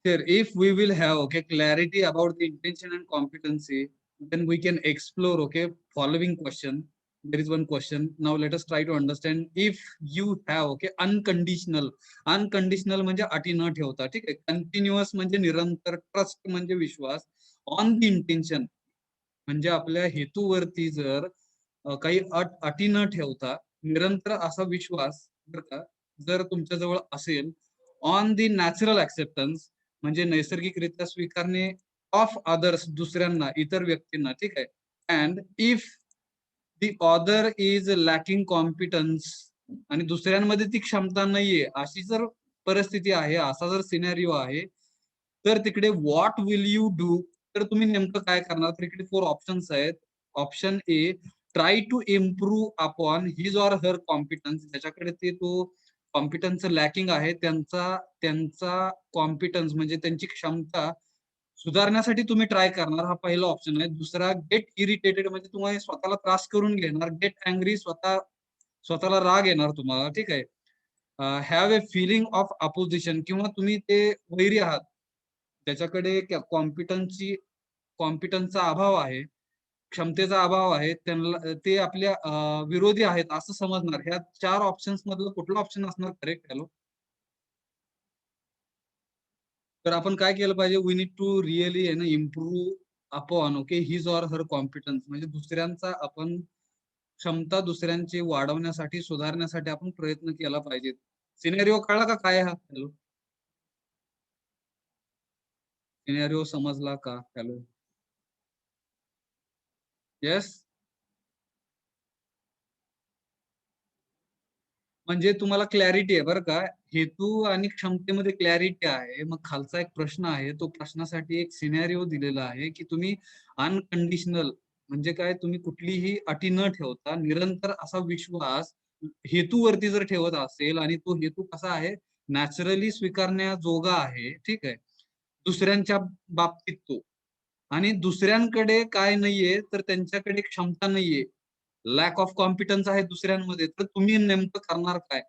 Here, if we will have clarity about the intention and competency, then we can explore following question. There is one question. Now let us try to understand if you have unconditional. Unconditional म्हणजे अटी न ठेवता, ठीक आहे. Continuous म्हणजे निरंतर, trust म्हणजे विश्वास, on the intention म्हणजे आपल्या हेतूवरती जर काही अटी न ठेवता निरंतर असा विश्वास बरं का जर तुमच्याजवळ असेल, ऑन दी नॅचरल ऍक्सेप्टन्स म्हणजे नैसर्गिकरित्या स्वीकारणे, ऑफ अदर्स दुसऱ्यांना, इतर व्यक्तींना, ठीक आहे. And if the other is lacking competence आणि दुसऱ्यांमध्ये ती क्षमता नाहीये, अशी जर परिस्थिती आहे, असा जर सिनेरिओ आहे, तर तिकडे व्हॉट विल यू डू, तर तुम्ही नेमकं काय करणार. तर इकडे 4 ऑप्शन्स आहेत. Option A, try to improve upon his or her competence, ज्याच्याकडे ते तो कॉम्पिटन्स लॅकिंग आहे, त्यांचा त्यांचा कॉम्पिटन्स म्हणजे त्यांची क्षमता सुधारण्यासाठी तुम्ही ट्राय करणार, हा पहिला ऑप्शन आहे. दुसरा, गेट इरिटेटेड म्हणजे तुम्हाला स्वतःला त्रास करून घेणार, गेट अँग्री स्वतःला राग येणार तुम्हाला, ठीक आहे. Have a feeling of opposition किंवा तुम्ही ते वैरी आहात, त्याच्याकडे कॉम्पिटन्सचा अभाव आहे, क्षमतेचा अभाव आहे, त्यांना ते आपल्या विरोधी आहेत असं समजणार. ह्या 4 ऑप्शन्स मधलं कुठलं ऑप्शन असणार करेक्ट? हॅलो. तर आपण काय केलं पाहिजे, वी नीड टू रिअली आहे ना improve upon his or her competence म्हणजे दुसऱ्यांचा आपण क्षमता दुसऱ्यांची वाढवण्यासाठी, सुधारण्यासाठी आपण प्रयत्न केला पाहिजे. सिनेरिओ कळला का काय हा? हॅलो, सिनेरिओ समजला का? Hello, yes. म्हणजे तुम्हाला क्लॅरिटी आहे बरं का, हेतू आणि क्षमतेमध्ये क्लॅरिटी आहे. मग खालचा एक प्रश्न आहे, तो प्रश्नासाठी एक सिनेरिओ दिलेला आहे की तुम्ही अनकंडिशनल म्हणजे काय, तुम्ही कुठलीही अटी न ठेवता निरंतर असा विश्वास हेतूवरती जर ठेवत असेल आणि तो हेतू कसा आहे, नॅचरली स्वीकारण्याजोगा आहे, ठीक आहे, दुसऱ्यांच्या बाबतीत तो, आणि दुसऱ्यांकडे काय नाहीये, तर त्यांच्याकडे क्षमता नाहीये, लॅक ऑफ कॉम्पिटन्स आहे दुसऱ्यांमध्ये, तर तुम्ही नेमकं करणार काय?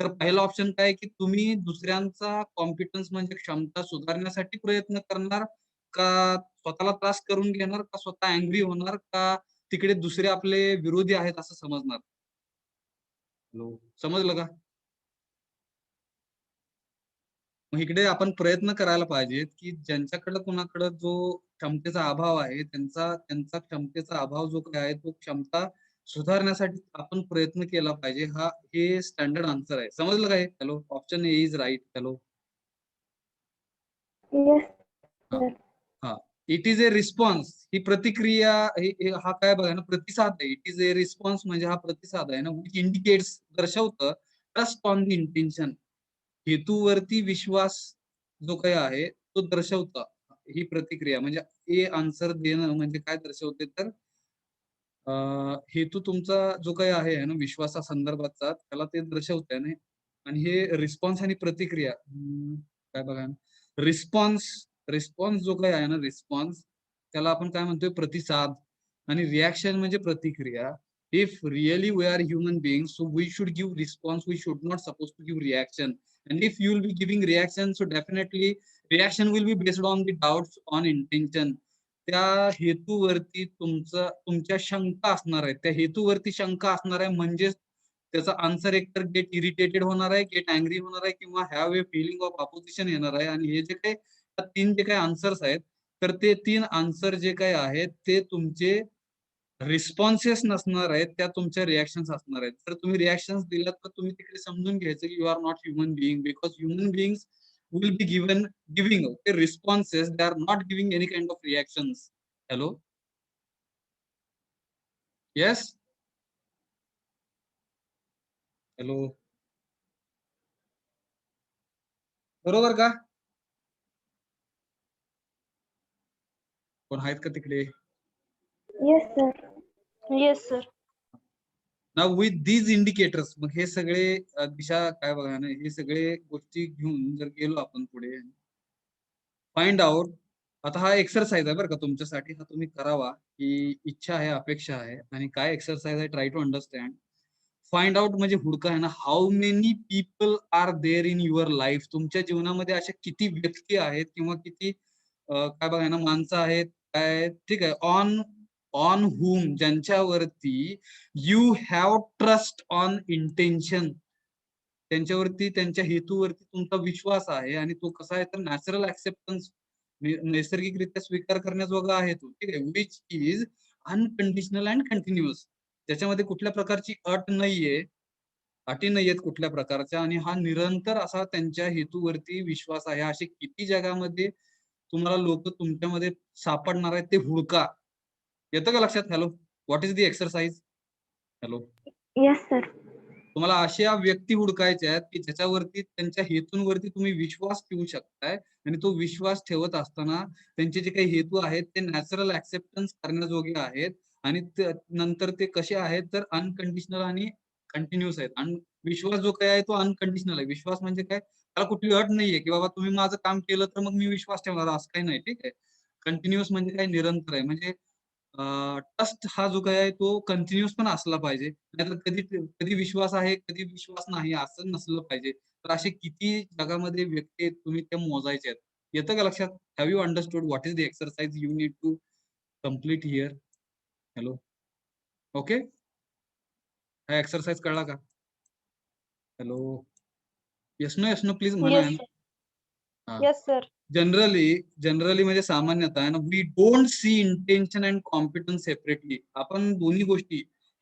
तर पहिला ऑप्शन काय की तुम्ही दुसऱ्यांचा कॉम्पिटन्स म्हणजे क्षमता सुधारण्यासाठी प्रयत्न करणार, का स्वतःला त्रास करून घेणार, का स्वतः अँग्री होणार, का तिकडे दुसरे आपले विरोधी आहेत असं समजणार? हॅलो, समजलं का? मग इकडे आपण प्रयत्न करायला पाहिजेत की ज्यांच्याकडे कुणाकडे जो क्षमतेचा अभाव आहे, त्यांचा त्यांचा क्षमतेचा अभाव जो काय आहे, तो क्षमता सुधारण्यासाठी आपण प्रयत्न केला पाहिजे. हा हे स्टँडर्ड आन्सर आहे. समजलं काय? Hello, option A is right. Hello. Yes, हा sir. हा. इट इज ए रिस्पॉन्स, ही प्रतिक्रिया, हा काय बघा ना, प्रतिसाद आहे. इट इज ए रिस्पॉन्स म्हणजे हा प्रतिसाद आहे ना, विच इंडिकेट्स दर्शवतं ट्रस्ट ऑन द इंटेन्शन, हेतूवरती विश्वास जो काही आहे तो दर्शवता ही प्रतिक्रिया. म्हणजे ए आन्सर देणं म्हणजे काय दर्शवते, तर हेतू तुमचा जो काही आहे ना विश्वासा संदर्भातचा, त्याला ते दर्शवतंय ना. आणि हे रिस्पॉन्स आणि प्रतिक्रिया, काय बघा, रिस्पॉन्स, रिस्पॉन्स जो काही आहे ना, रिस्पॉन्स त्याला आपण काय म्हणतोय, प्रतिसाद. आणि रिॲक्शन म्हणजे प्रतिक्रिया. If really we are human being, so we should give response, we should not suppose to give reaction. And if you will be giving reaction, so definitely reaction will be based on the doubts on intention. त्या हेतूवरती तुमच्या शंका असणार आहेत, त्या हेतूवरती शंका असणार आहे, म्हणजेच त्याचा आन्सर एकतर गेट इरिटेटेड होणार आहे, गेट अँग्री होणार आहे, किंवा have a feeling of opposition येणार आहे. आणि हे जे काही 3 जे काही आन्सर्स आहेत, तर ते 3 आन्सर जे काही आहेत ते तुमचे रिस्पॉन्सेस नसणार आहेत, त्या तुमच्या रिॲक्शन्स असणार आहेत. तर तुम्ही रिॲक्शन्स दिल्यात, तर तुम्ही तिकडे समजून घ्यायचं की you are not human being, because human beings will be giving responses, they are not giving any kind of reactions. Hello, yes, hello, बरोबर का? कोण आहेत का तिकडे? Yes, sir. Yes, sir. ना विथ दीज इंडिकेटर्स, मग हे सगळे दिशा काय बघा ना, हे सगळे गोष्टी घेऊन जर गेलो आपण पुढे, फाइंड आउट. आता हा एक्सरसाइज आहे बरं का तुमच्यासाठी, हा तुम्ही करावा, की इच्छा आहे, अपेक्षा आहे, आणि काय एक्सरसाइज आहे, try to understand. Find out म्हणजे हुडका आहे ना, how many people are there in your life. तुमच्या जीवनामध्ये अशा किती व्यक्ती आहेत किंवा किती काय बघा ना माणसं आहेत काय, ठीक आहे, ऑन ऑन हुम, ज्यांच्यावरती you have trust on intention, त्यांच्यावरती त्यांच्या हेतूवरती तुमचा विश्वास आहे. आणि तो कसा आहे तर नॅचरल ऍक्सेप्टन्स, नैसर्गिकरित्या स्वीकार करण्याजोगा आहे तो, ठीक आहे, which is unconditional and continuous. त्याच्यामध्ये कुठल्या प्रकारची अट नाहीये, अटी नाहीयेत कुठल्या प्रकारच्या, आणि हा निरंतर असा त्यांच्या हेतूवरती विश्वास आहे. असे किती जगामध्ये तुम्हाला लोक तुमच्यामध्ये सापडणार आहेत ते हुडका. येतं का लक्षात? Hello, what is the exercise? Hello, Yes, sir. तुम्हाला अशा व्यक्ती हुडकायच्या आहेत की ज्याच्यावरती त्यांच्या हेतूंवरती तुम्ही विश्वास ठेवू शकताय, आणि तो विश्वास ठेवत असताना त्यांचे जे काही हेतू आहेत ते नॅचरल ऍक्सेप्टन्स करण्याजोगे आहेत, आणि नंतर ते कसे आहेत तर अनकंडिशनल आणि कंटिन्युअस आहेत. आणि विश्वास जो काही आहे तो अनकंडिशनल आहे. विश्वास म्हणजे काय, त्याला कुठली अट नाहीये की बाबा तुम्ही माझं काम केलं तर मग मी विश्वास ठेवणार, असं काही नाही, ठीक आहे. कंटिन्युअस म्हणजे काय, निरंतर आहे. म्हणजे ट्रस्ट हा जो काही आहे तो कंटिन्युअस पण असला पाहिजे, नाहीतर कधी कधी विश्वास आहे कधी विश्वास नाही असं नसलं पाहिजे. तर असे किती जगामध्ये व्यक्ती आहेत, तुम्ही ते मोजायचे आहेत. येतं का लक्षात? Have you understood what is the exercise you need to complete here? Hello, okay, हा एक्सरसाइज कळला का? Hello, yes no, yes no please म्हणा. Yes, आहे sir. ना? Yes, sir. जनरली म्हणजे सामान्यतः आहे ना, we don't see intention and competence separately. आपण दोन्ही गोष्टी,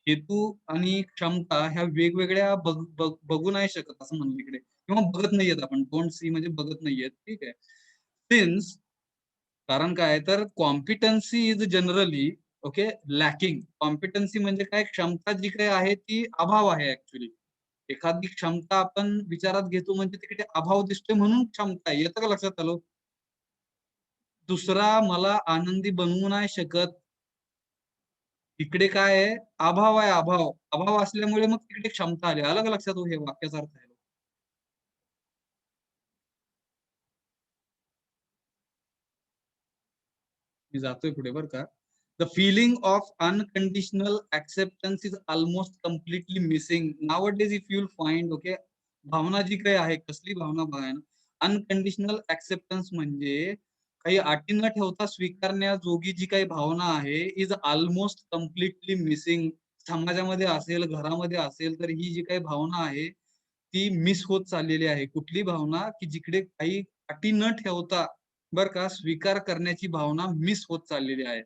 हेतू आणि क्षमता, ह्या वेगवेगळ्या बघू नाही शकत असं म्हणलं इकडे, किंवा बघत नाहीयेत आपण. डोंट सी म्हणजे बघत नाहीयेत, ठीक आहे. सिन्स, कारण काय तर competency is generally okay lacking. Competency म्हणजे काय, क्षमता जी काही आहे ती अभाव आहे ऍक्च्युली. एखादी क्षमता आपण विचारात घेतो म्हणजे तिकडे अभाव दिसतोय म्हणून क्षमता आहे. येतं का लक्षात? आलो, दुसरा मला आनंदी बनवू नाही शकत, तिकडे काय आहे, अभाव आहे. अभाव अभाव असल्यामुळे मग तिकडे क्षमता आली. आलं का लक्षात? हे वाक्याचा अर्थ आहे. मी जातोय पुढे बरं का. The feeling of unconditional acceptance is almost completely missing nowadays if you'll find. Okay, भावना जी काही आहे, कसली भावना बघा ना, अनकंडिशनल ऍक्सेप्टन्स म्हणजे काही अटी न ठेवता स्वीकारण्याजोगी जी काही भावना आहे इज ऑलमोस्ट कम्प्लिटली मिसिंग. समाजामध्ये असेल, घरामध्ये असेल, तर ही जी काही भावना आहे ती मिस होत चाललेली आहे. कुठली भावना, की जिकडे काही अटी न ठेवता बर का स्वीकार करण्याची भावना मिस होत चाललेली आहे.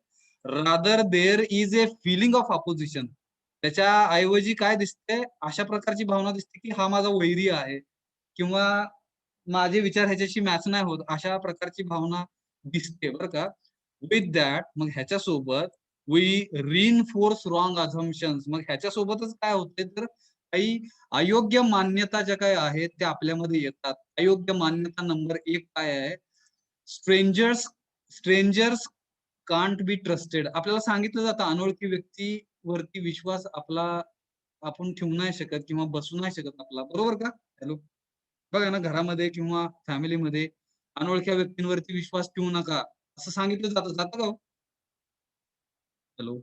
Rather there is a feeling of opposition. त्याच्या ऐवजी काय दिसते, अशा प्रकारची भावना दिसते की हा माझा वैरी आहे, किंवा माझे विचार ह्याच्याशी मॅच नाही होत, अशा प्रकारची भावना दिसते बरं का. विथ दॅट, मग ह्याच्यासोबत वी रिइन्फोर्स रॉंग अझम्पन्स. मग ह्याच्यासोबतच काय होते तर काही अयोग्य मान्यता ज्या काही आहेत त्या आपल्यामध्ये येतात. अयोग्य मान्यता नंबर 1 काय आहे, strangers strangers can't be trusted. आपल्याला सांगितलं जातं अनोळखी व्यक्तीवरती विश्वास आपला आपण ठेवू नाही शकत किंवा बसू नाही शकत आपला, बरोबर का? हॅलो, बघा ना, घरामध्ये किंवा फॅमिलीमध्ये अनोळख्या व्यक्तींवरती विश्वास ठेवू नका असं सांगितलं जातं. जातं का? Hello,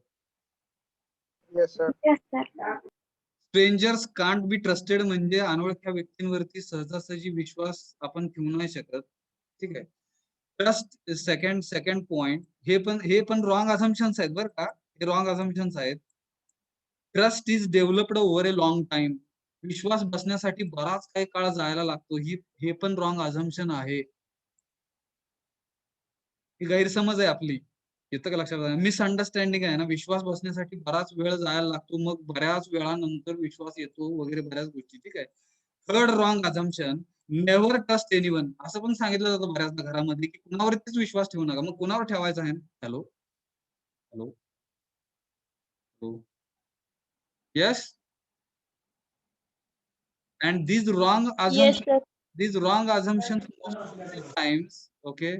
Yes, sir. Yes, sir. Strangers can't be trusted म्हणजे अनोळख्या व्यक्तींवरती सहजासहजी विश्वास आपण ठेवू नाही शकत, ठीक आहे. ट्रस्ट सेकंड सेकंड पॉइंट, हे पण रॉंग अझम्पन्स आहेत बरं का. हे रॉंग अझम्पन्स आहेत. Trust is developed over a long time. विश्वास बसण्यासाठी बराच काही काळ जायला लागतो. हे पण रॉंग अझम्पशन आहे. ही गैरसमज आहे आपली. येतं का लक्षात? मिसअंडरस्टँडिंग आहे ना. विश्वास बसण्यासाठी बराच वेळ जायला लागतो, मग बऱ्याच वेळानंतर विश्वास येतो वगैरे बऱ्याच गोष्टी, ठीक आहे. Third wrong assumption, never trust anyone. असं पण सांगितलं जातं बऱ्याचदा घरामध्ये की कुणावरतीच विश्वास ठेवू नका. मग कुणावर ठेवायचा आहे? Hello, hello, hello, yes. And Yes, sir. these wrong assumptions most of the times, okay,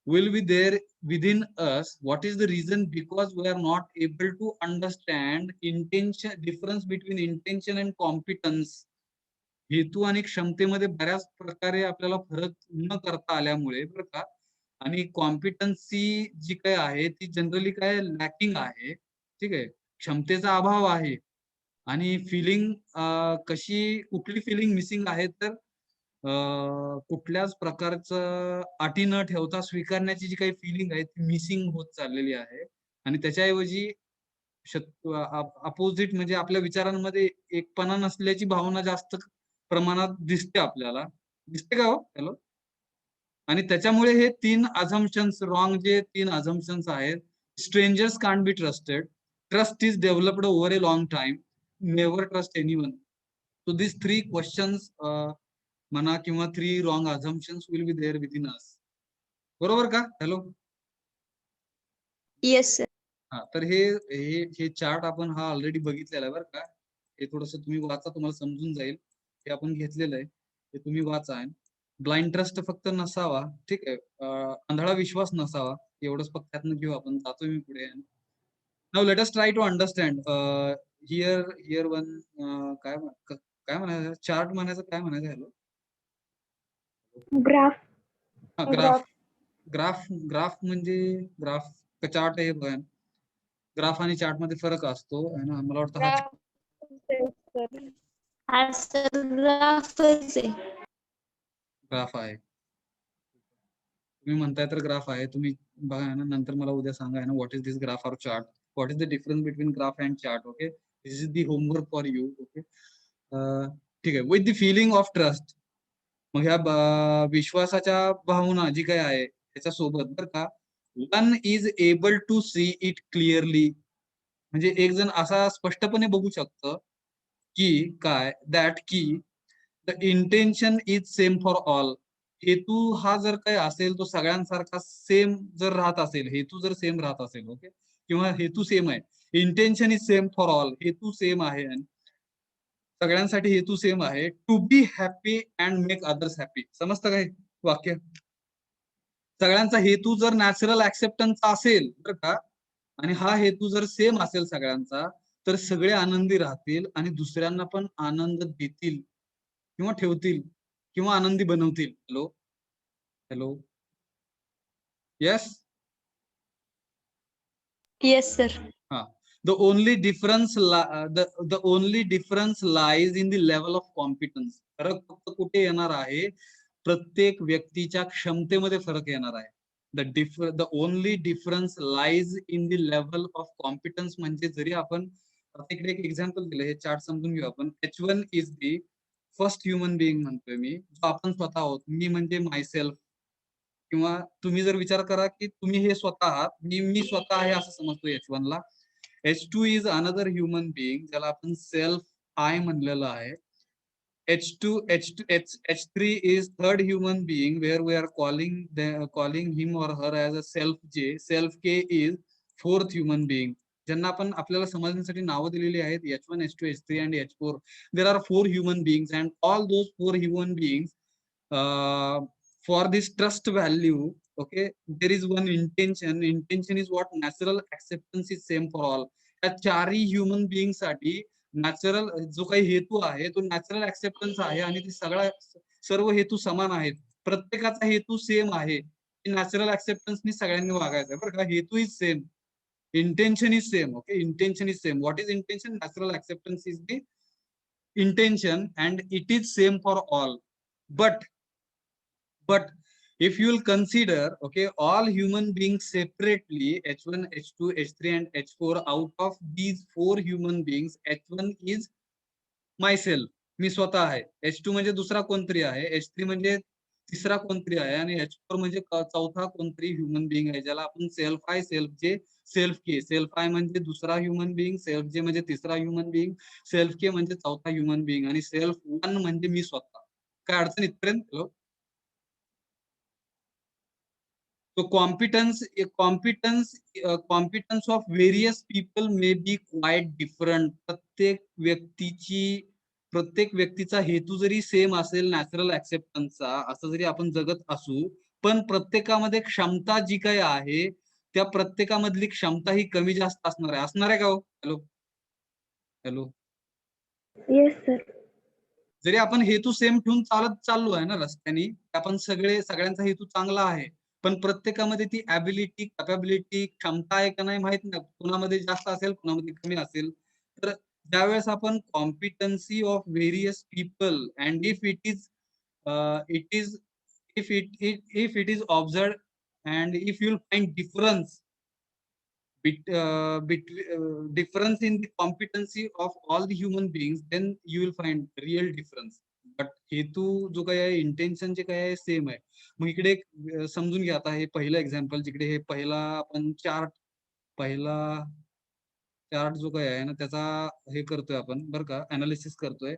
will be there within us. What is the reason? Because we are not able to understand intention, difference between intention and competence. हेतू आणि क्षमतेमध्ये बऱ्याच प्रकारे आपल्याला फरक न करता आल्यामुळे बरं का, आणि कॉम्पिटन्सी जी काय आहे ती जनरली काय लॅकिंग आहे, ठीक आहे, क्षमतेचा अभाव आहे. आणि फिलिंग कशी कुठली फिलिंग मिसिंग आहे तर कुठल्याच प्रकारचं अटी न ठेवता स्वीकारण्याची जी काही फिलिंग आहे ती मिसिंग होत चाललेली आहे आणि त्याच्याऐवजी अपोजिट म्हणजे आपल्या विचारांमध्ये एकपणा नसल्याची भावना जास्त प्रमाणात दिसते आपल्याला. दिसते का हो? हॅलो. आणि त्याच्यामुळे हे 3 अझम्पशन्स रॉंग जे 3 अझम्पशन्स आहेत. Strangers can't be trusted. Trust is developed over a long time. Never trust anyone. So this 3 questions म्हणा किंवा 3 wrong assumptions will be there within us. बरोबर का? हॅलो. Yes sir. हा तर हे हे हे चार्ट आपण हा ऑलरेडी बघितलेला आहे बरं का. हे थोडंसं तुम्ही वाचा, तुम्हाला समजून जाईल. हे आपण घेतलेलं आहे, हे तुम्ही वाचा. ब्लाइंड ट्रस्ट फक्त नसावा, ठीक आहे. आंधळा विश्वास नसावा, एवढंच फक्त त्यातनं घेऊ आपण. जातो मी पुढे. Now let us try to understand here here one. काय म्हणायचं चार्ट म्हणायचं, काय म्हणायचं? हॅलो. ग्राफ. हा ग्राफ. ग्राफ ग्राफ म्हणजे ग्राफ चार्ट आहे बघा. ग्राफ आणि चार्ट मध्ये फरक असतो है ना. मला वाटतं हा हा सर ग्राफच आहे. ग्राफ आहे. तुम्ही म्हणताय तर ग्राफ आहे. तुम्ही बघा ना, नंतर मला उद्या सांगा ना what is this graph or chart, what is the difference between graph and chart. Okay, this is the homework for you. Okay, ठीक आहे. With the feeling of trust. मग ह्या विश्वासाच्या भावना जी काय आहे त्याच्यासोबत बरं का, one is able to see it clearly. म्हणजे एक जण असा स्पष्टपणे बघू शकतं की काय, दॅट की the intention is same for all. हेतू हा जर काही असेल तो सगळ्यांसारखा सेम जर राहत असेल, हेतू जर सेम राहत असेल, ओके, किंवा हेतू सेम आहे, intention is same for all, हेतू सेम आहे आणि सगळ्यांसाठी हेतू सेम आहे. To be happy and make others happy. समजतं काय वाक्य? सगळ्यांचा हेतू जर नॅचरल ऍक्सेप्टन्सचा असेल बरं का, आणि हा हेतू जर सेम असेल सगळ्यांचा, तर सगळे आनंदी राहतील आणि दुसऱ्यांना पण आनंद देतील किंवा ठेवतील किंवा आनंदी बनवतील. Hello. Hello. Yes. Yes sir. हा. The only difference the only difference lies in the level of competence. फरक फक्त कुठे येणार आहे? प्रत्येक व्यक्तीच्या क्षमतेमध्ये फरक येणार आहे. The only difference lies in the level of competence. म्हणजे जरी आपण इकडे एक एक्झाम्पल दिलं, हे चार्ट समजून घेऊ आपण. H1 is the first human being म्हणतोय मी, जो आपण स्वतः आहोत. मी म्हणजे मायसेल्फ. किंवा तुम्ही जर विचार करा की तुम्ही हे स्वतः आहात, मी स्वतः आहे असं समजतो H1 ला. H2 is another human being, ज्याला आपण सेल्फ आय म्हणलेलं आहे. H3 is third human being where we are calling him or her as a self J. Self K is fourth human being. ज्यांना आपण आपल्याला समजण्यासाठी नावं दिलेली आहेत, H1, H2, H3 and H4. There are 4 human beings and all those 4 human beings, for this trust value, okay, there is one intention. Intention is what? Natural acceptance is same for all. या चारही human being साठी natural जो काही हेतू आहे तो natural acceptance आहे आणि ती सर्व हेतू समान आहेत. प्रत्येकाचा हेतू सेम आहे. नॅचरल ऍक्सेप्टन्सनी सगळ्यांनी वागायचं आहे बरं का. हेतू is same, intention is same. Okay, intention is same. What is intention? Natural acceptance is the intention and it is same for all. But if you will consider, okay, all human beings separately, H1, H2, H3 and H4, out of these 4 human beings, H1 is myself, मी स्वतः आहे. H2 म्हणजे दुसरा कोणतरी आहे, H3 म्हणजे तिसरा कोणतरी आहे आणि H4 म्हणजे चौथा कोणतरी ह्युमन बिईंग आहे, ज्याला आपण सेल्फ आय, सेल्फ जे, सेल्फ के. सेल्फ आय म्हणजे दुसरा ह्युमन बिईंग, सेल्फ जे म्हणजे तिसरा ह्युमन बिईंग, सेल्फ के म्हणजे चौथा ह्युमन बिईंग आणि सेल्फ वन म्हणजे मी स्वतः. काय अडचण इथपर्यंत? So competence of various people may be quite different. प्रत्येक व्यक्तीचा हेतू जरी सेम असेल नॅचरल ऍक्सेप्टन्सचा, असं जरी आपण जगत असू, पण प्रत्येकामध्ये क्षमता जी काही आहे त्या प्रत्येकामधली क्षमता ही कमी जास्त असणार आहे का हो? हॅलो. हॅलो. Yes sir. जरी आपण हेतू सेम ठेवून चाललो आहे ना रस्त्याने, आपण सगळ्यांचा हेतू चांगला आहे, पण प्रत्येकामध्ये ती ऍबिलिटी, कॅपॅबिलिटी, क्षमता आहे का नाही माहित नाही. कुणामध्ये जास्त असेल, कुणामध्ये कमी असेल. तर ज्यावेळेस आपण competency of various people and if it is if it is observed and if you'll find difference in the competency of all the human beings, then you will find real difference. But हेतू जो काय आहे, intention जे काय आहे, same आहे. मग इकडे एक समजून घ्या. आता हे पहिलं एक्झाम्पल, जिकडे हे पहिला आपण पहिला चार्ट जो काय आहे ना, त्याचा हे करतोय आपण बरं का, अनालिसिस करतोय.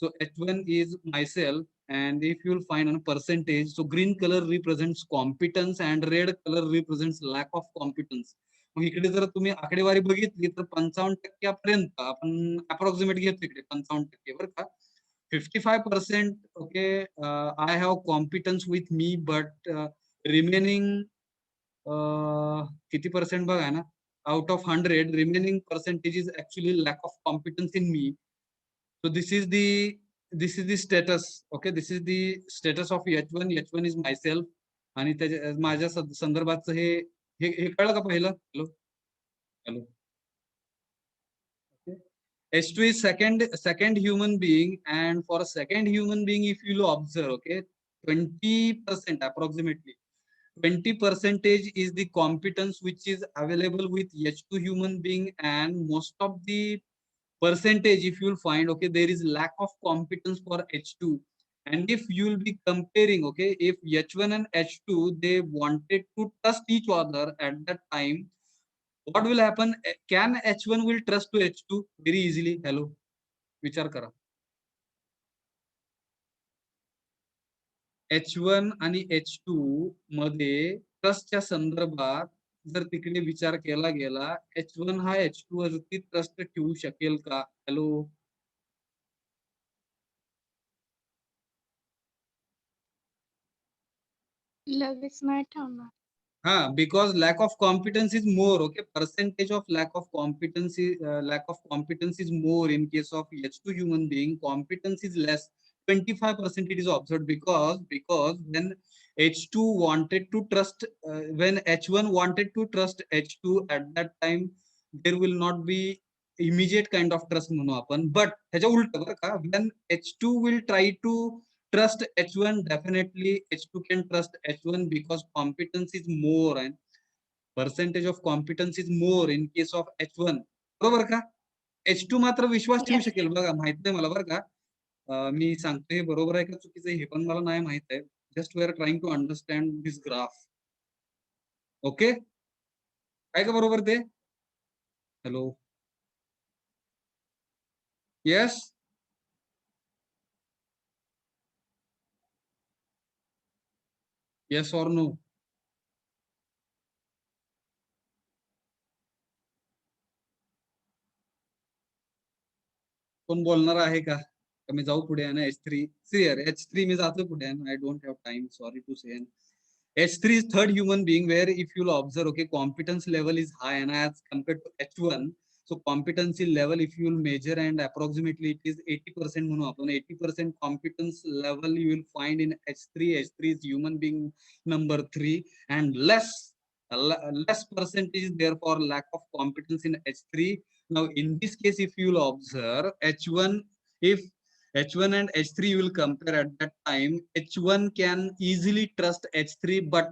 So H1 is myself, and if you'll find a percentage, so green color represents competence and red color represents lack of competence. मग इकडे जर तुम्ही आकडेवारी बघितली तर 55% पर्यंत आपण अप्रॉक्सिमेट घेतो इकडे 55% बरं का. 55% okay, I have competence with me, but remaining किती पर्सेंट बघा ना, out of 100 remaining percentage is actually lack of competence in me. So this is the status. Okay, this is the status of H1. H1 is myself. आणि त्याच्या माझ्या संदर्भाचं हे हे हे कळलं का पहिलं? Hello hello. H2 is second human being, and for a second human being, if you observe, okay, 20% approximately, 20% is the competence which is available with H2 human being, and most of the percentage, if you'll find, okay, there is lack of competence for H2. And if you'll be comparing, okay, if H1 and H2 they wanted to trust each other at that time, what will happen? Can H1 will trust to H2 very easily? Hello, विचार करा. H1 आणि H2 मध्ये ट्रस्टच्या संदर्भात जर तिकडे विचार केला गेला, H1 हा H2 वरती ट्रस्ट ठेवू शकेल का? हॅलो, लगेच नाही ठेवणार. because lack of competence is more. Okay, percentage of lack of competence is more in case of H2 human being. Competence is less. 25% it is observed because when H2 wanted to trust, when H1 wanted to trust H2 at that time, there will not be immediate kind of trust म्हणू आपण. But ह्याच्या उलट बरं का, when H2 will try to trust H1, definitely H2 can trust H1 because competence is more and percentage of competence is more in case of H1. बरोबर का? H2 मात्र विश्वास ठेवू शकेल बघा, माहित नाही मला बरं का. मी सांगतोय बरोबर आहे का चुकीचं हे पण मला नाही माहित आहे. Just we are trying to understand this graph. Okay, काय का बरोबर ते? Hello, yes, yes or no? कोण बोलणार आहे का? मी जाऊ पुढे आहे ना. H3 H3 मी जातो पुढे आहे. I don't have time, sorry to say. H3 is third human being, where if you'll observe, okay, competence level is high and as compared to H1. So competency level, if you will measure, and approximately it is 80% म्हणू आपण, 80% competence level you will find in H3. H3 is human being number 3, and less percentage is there for lack of competence in H3. Now in this case, if you will observe H1, if H1 and H3 you will compare at that time, H1 can easily trust H3, but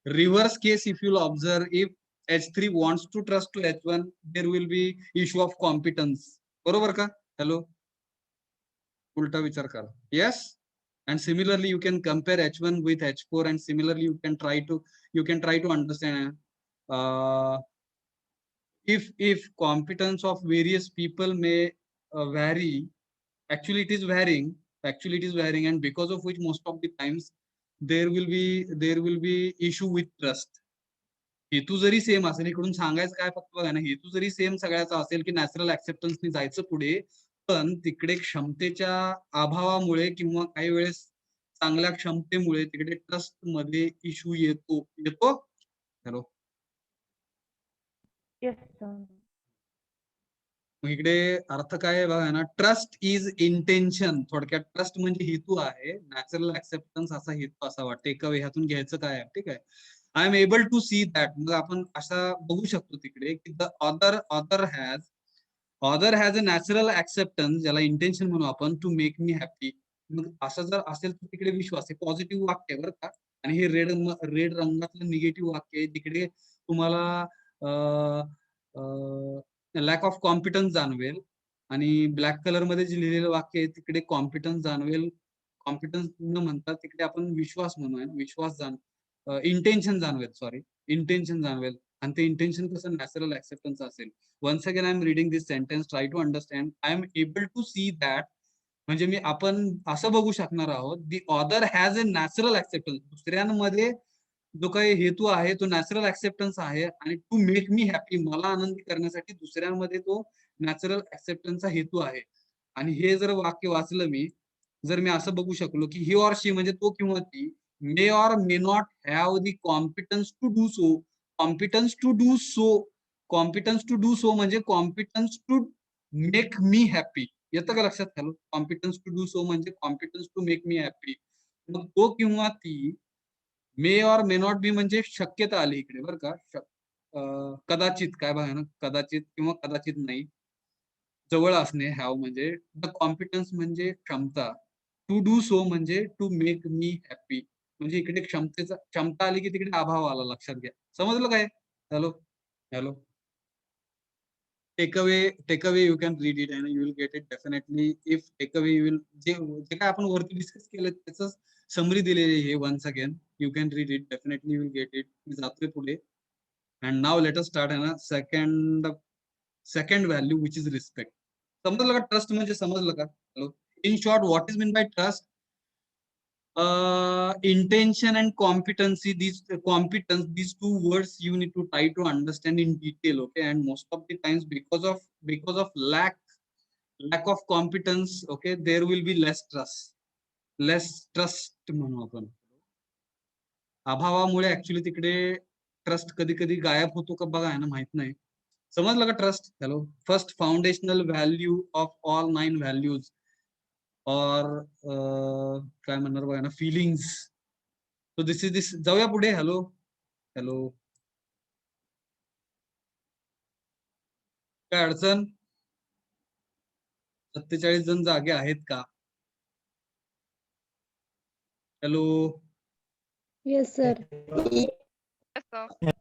reverse case, if you will observe, if H3 wants to trust to H1, there will be issue of competence. बरोबर का? Hello, उलटा विचार करा. Yes, and similarly you can compare H1 with H4, and similarly you can try to understand if competence of various people may vary. Actually it is varying, and because of which most of the times there will be issue with trust. हेतू जरी same असेल, इकडून सांगायचं काय फक्त बघा ना, हेतू जरी सेम सगळ्याचा असेल की नॅचरल ऍक्सेप्टन्सनी जायचं पुढे, पण तिकडे क्षमतेच्या अभावामुळे किंवा काही वेळेस चांगल्या क्षमतेमुळे तिकडे ट्रस्ट मध्ये इश्यू येतो. Hello, Yes, sir. मग इकडे अर्थ काय आहे बघा ना, ट्रस्ट इज इंटेन्शन. थोडक्यात ट्रस्ट म्हणजे हेतू आहे, नॅचरल ऍक्सेप्टन्स असा हेतू असा वाटतं. एका ह्यातून घ्यायचं काय आहे, ठीक आहे. I am able to see that. मग आपण असा बघू शकतो तिकडे की the other has other has a natural acceptance, ज्याला इंटेन्शन म्हणू आपण, टू मेक मी हॅपी. मग असं जर असेल तर तिकडे विश्वास आहे, पॉझिटिव्ह वाक्य आहे बरं का. आणि हे रेड रंगातलं निगेटिव्ह वाक्य आहे, तिकडे तुम्हाला लॅक ऑफ कॉन्फिडन्स जाणवेल. आणि ब्लॅक कलर मध्ये जे लिहिलेलं वाक्य आहे तिकडे कॉन्फिडन्स जाणवेल. कॉन्फिडन्स न म्हणता तिकडे आपण विश्वास म्हणूया, विश्वास इंटेन्शन जाणवेल, सॉरी, इंटेन्शन जाणवेल. आणि ते इंटेन्शन कसं नॅचरल ऍक्सेप्टन्स असेल. Once again I am reading this sentence, try to understand. I am able to see that, म्हणजे आपण असं बघू शकणार आहोत, the other has a natural acceptance. दुसऱ्यांमध्ये जो काही हेतू आहे तो नॅचरल ऍक्सेप्टन्स आहे, आणि टू मेक मी हॅपी, मला आनंदी करण्यासाठी दुसऱ्यांमध्ये तो नॅचरल ऍक्सेप्टन्सचा हेतू आहे. आणि हे जर वाक्य वाचलं मी, जर मी असं बघू शकलो की ही ऑर शी म्हणजे तो किंवा ती may or may not have the competence to do so. Competence to do so, competence to do so म्हणजे competence to make me happy. येतं का लक्षात? Hello, competence to do so म्हणजे competence to make me happy. मग तो किंवा ती may or may not be म्हणजे शक्यता आली इकडे बरं का. कदाचित, काय बघा ना, कदाचित किंवा कदाचित नाही, जवळ असणे, हॅव म्हणजे. द कॉम्पिटन्स म्हणजे क्षमता, टू डू सो म्हणजे टू मेक मी हॅपी. म्हणजे इकडे क्षमता आली की तिकडे अभाव आला, लक्षात घ्या. समजलं काय? Hello hello. Take away you can read it and you will get it definitely. If take away you will, जे जे काय आपण वरती डिस्कस केलं त्याच समरी दिलेली आहे. Once again you can read it, definitely you will get it. मी जातोय पुढे. And now let us start आहे ना. Second value which is respect. समजलं का? ट्रस्ट म्हणजे समजलं का? Hello. In short, what is mean by trust? Intention and competency, these competence, these two words you need to try to understand in detail, okay? And most of the times, because of lack of competence, okay, there will be less trust म्हणू आपण. अभावामुळे actually तिकडे trust कधी कधी गायब होतो का बघा, ना, माहित नाही. समजलं का? Trust. Hello. First foundational value of all 9 values और काय म्हणणार बघा ना, फिलिंग्स. सो दिस जाऊया पुढे. Hello hello. काय अडचण? 47 जण जागे आहेत का? हॅलो. Yes, sir.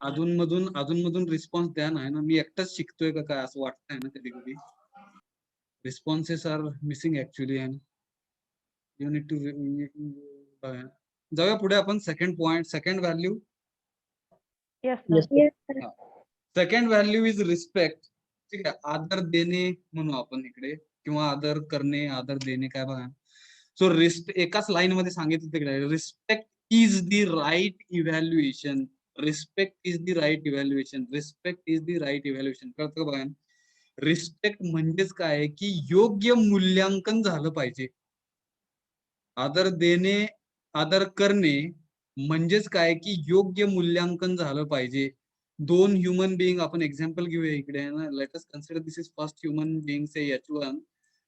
अधून मधून रिस्पॉन्स द्या ना. मी एकटाच शिकतोय का काय असं वाटतंय ना कधी कधी. Responses are missing actually. You need to. जाऊया पुढे आपण. Second point, second value. Yes, sir. Yes, sir. Second value is respect. ठीक आहे. आदर देणे म्हणू आपण इकडे, किंवा आदर करणे, आदर देणे, काय बघा. सो एकाच लाईन मध्ये सांगितलं तिकडे, respect is the right evaluation. Respect is the right evaluation. Respect is the right evaluation. कळतं का बघा? रिस्पेक्ट म्हणजेच काय की योग्य मूल्यांकन झालं पाहिजे. आदर देणे, आदर करणे म्हणजेच काय की योग्य मूल्यांकन झालं पाहिजे. दोन ह्युमन बिईंग, आपण एक्झाम्पल घेऊया इकडे ना. Let us consider this is first human being say H1,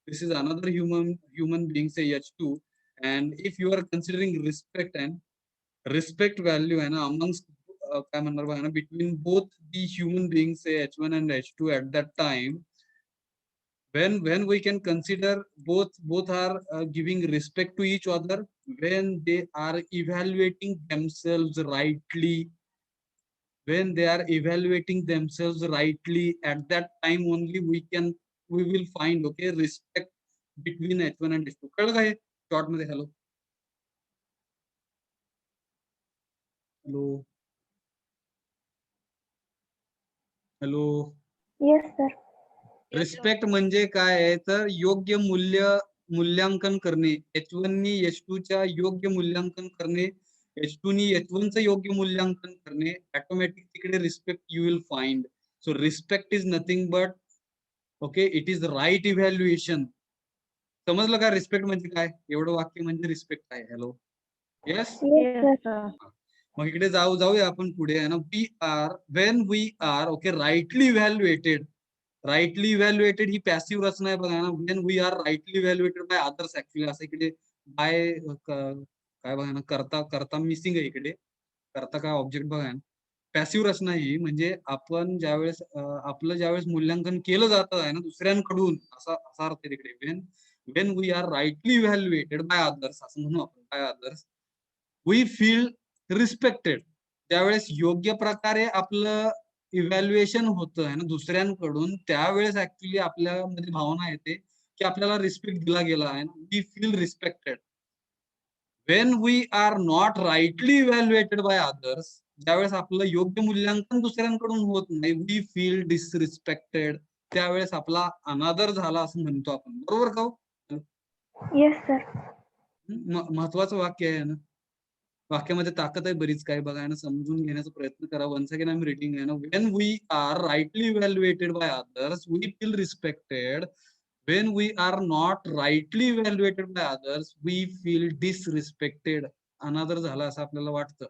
this is another human being say H2. And if you are considering respect and respect value आहे ना अमंगस्ट, काय म्हणणार बघा ना, between both the human being say H1 and H2 at that time, when we can consider both are giving respect to each other, when they are evaluating themselves rightly, when they are evaluating themselves rightly, at that time only we will find, okay, respect between H1 and H2. कळलं का हे short मध्ये? Hello hello hello. Yes, sir. Respect म्हणजे काय आहे तर योग्य मूल्यांकन करणे. H1 नी H2 च्या योग्य मूल्यांकन करणे, H2 नी H1 चं योग्य मूल्यांकन करणे. ऑटोमॅटिक तिकडे respect you will find. So respect is nothing but, okay, it is right evaluation. समजलं का? रिस्पेक्ट म्हणजे काय? एवढं वाक्य म्हणजे रिस्पेक्ट आहे. Hello. Yes. Yes, Yes, sir. sir. मग इकडे जाऊया आपण पुढे आहे ना. When we are okay rightly evaluated. Rightly evaluated ही पॅसिव्ह रचना आहे बघा ना. When we are rightly evaluated by others, actually असं इकडे बाय काय बघा ना, करता मिसिंग आहे इकडे. करता काय ऑब्जेक्ट बघा ना. पॅसिव्ह रचना ही म्हणजे आपण ज्यावेळेस आपलं ज्यावेळेस मूल्यांकन केलं जातं आहे ना दुसऱ्यांकडून, असा असा अर्थ आहे तिकडे. When we are rightly evaluated by others, असं म्हणू आपण, by others we feel respected. त्यावेळेस योग्य प्रकारे आपलं इव्हॅल्युएशन होतं आहे ना दुसऱ्यांकडून, त्यावेळेस ऍक्च्युली आपल्यामध्ये भावना येते की आपल्याला रिस्पेक्ट दिला गेला आहे. We feel respected. When we are not rightly evaluated by others, ज्यावेळेस आपलं योग्य मूल्यांकन दुसऱ्यांकडून होत नाही, वी फील डिसरिस्पेक्टेड. त्यावेळेस आपला अनादर झाला असं म्हणतो आपण, बरोबर का हो? Yes, sir. महत्वाचं वाक्य आहे ना. वाक्यामध्ये ताकद आहे बरीच काही, बघा ना, समजून घेण्याचा प्रयत्न करा. Once again I am reading आहे ना. When we are rightly evaluated by others we feel respected. When we are not rightly evaluated by others we feel disrespected. अनादर झाला असं आपल्याला वाटतं.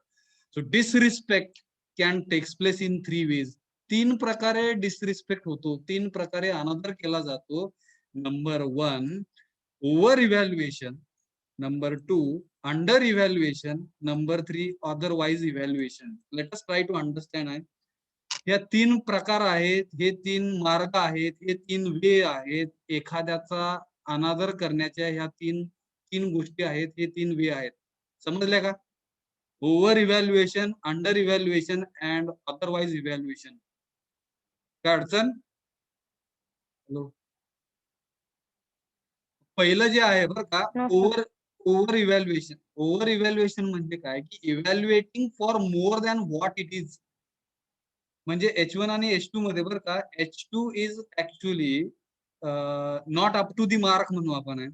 So disrespect can takes place in 3 ways. 3 प्रकारे disrespect होतो, 3 प्रकारे अनादर केला जातो. Number 1, over evaluation. Number 2, under evaluation. Number 3, otherwise evaluation. Let us try to understand. या 3 प्रकार आहेत, हे 3 मार्ग आहेत, हे 3 वे आहेत एखाद्याचा अनादर करण्याच्या. ह्या 3 गोष्टी आहेत, हे 3 वे आहेत. समजल्या का? Over evaluation, under evaluation and otherwise evaluation. काय अडचण? हॅलो, पहिलं जे आहे बरं का, No, sir. Over evaluation. Over evaluation म्हणजे काय की evaluating for more than what it is. म्हणजे H1 आणि H2 मध्ये बरं का, H2 is actually not up to the mark म्हणू आपण,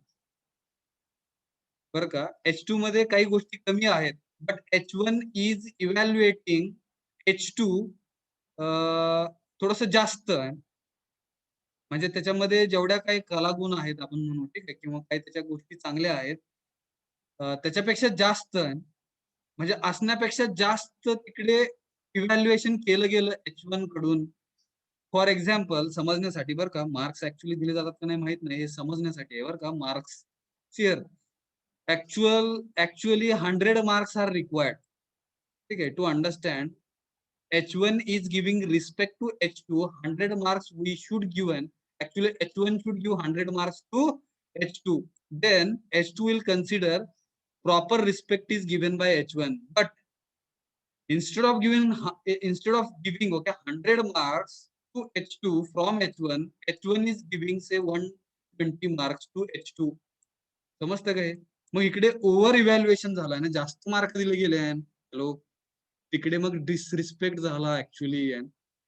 बरं का. H2 मध्ये काही गोष्टी कमी आहेत, but H1 is evaluating H2 थोडस जास्त आहे. म्हणजे त्याच्यामध्ये जेवढ्या काही कलागुण आहेत आपण म्हणू, ठीक आहे, किंवा काही त्याच्या गोष्टी चांगल्या आहेत, त्याच्यापेक्षा जास्त आहे. म्हणजे असण्यापेक्षा जास्त तिकडे इव्हॅल्युएशन केलं गेलं H1 कडून. फॉर एक्झाम्पल, समजण्यासाठी बरं का, मार्क्स ऍक्च्युली दिले जातात का नाही माहित नाही, हे समजण्यासाठी आहे बरं का. Marks share actually 100 marks are required, ठीक आहे, to understand H1 is giving respect to H2. 100 marks we should give, and actually H1 should give 100 marks to H2. Then H2 will consider proper respect is given by H1. But instead of giving okay 100 marks to H2 from H1, H1 is giving say 120 marks to H2. समजतं का हे? मग इकडे over evaluation झालं ना, जास्त mark दिले गेले. हॅलो, तिकडे मग डिसरिस्पेक्ट झाला ऍक्च्युअली.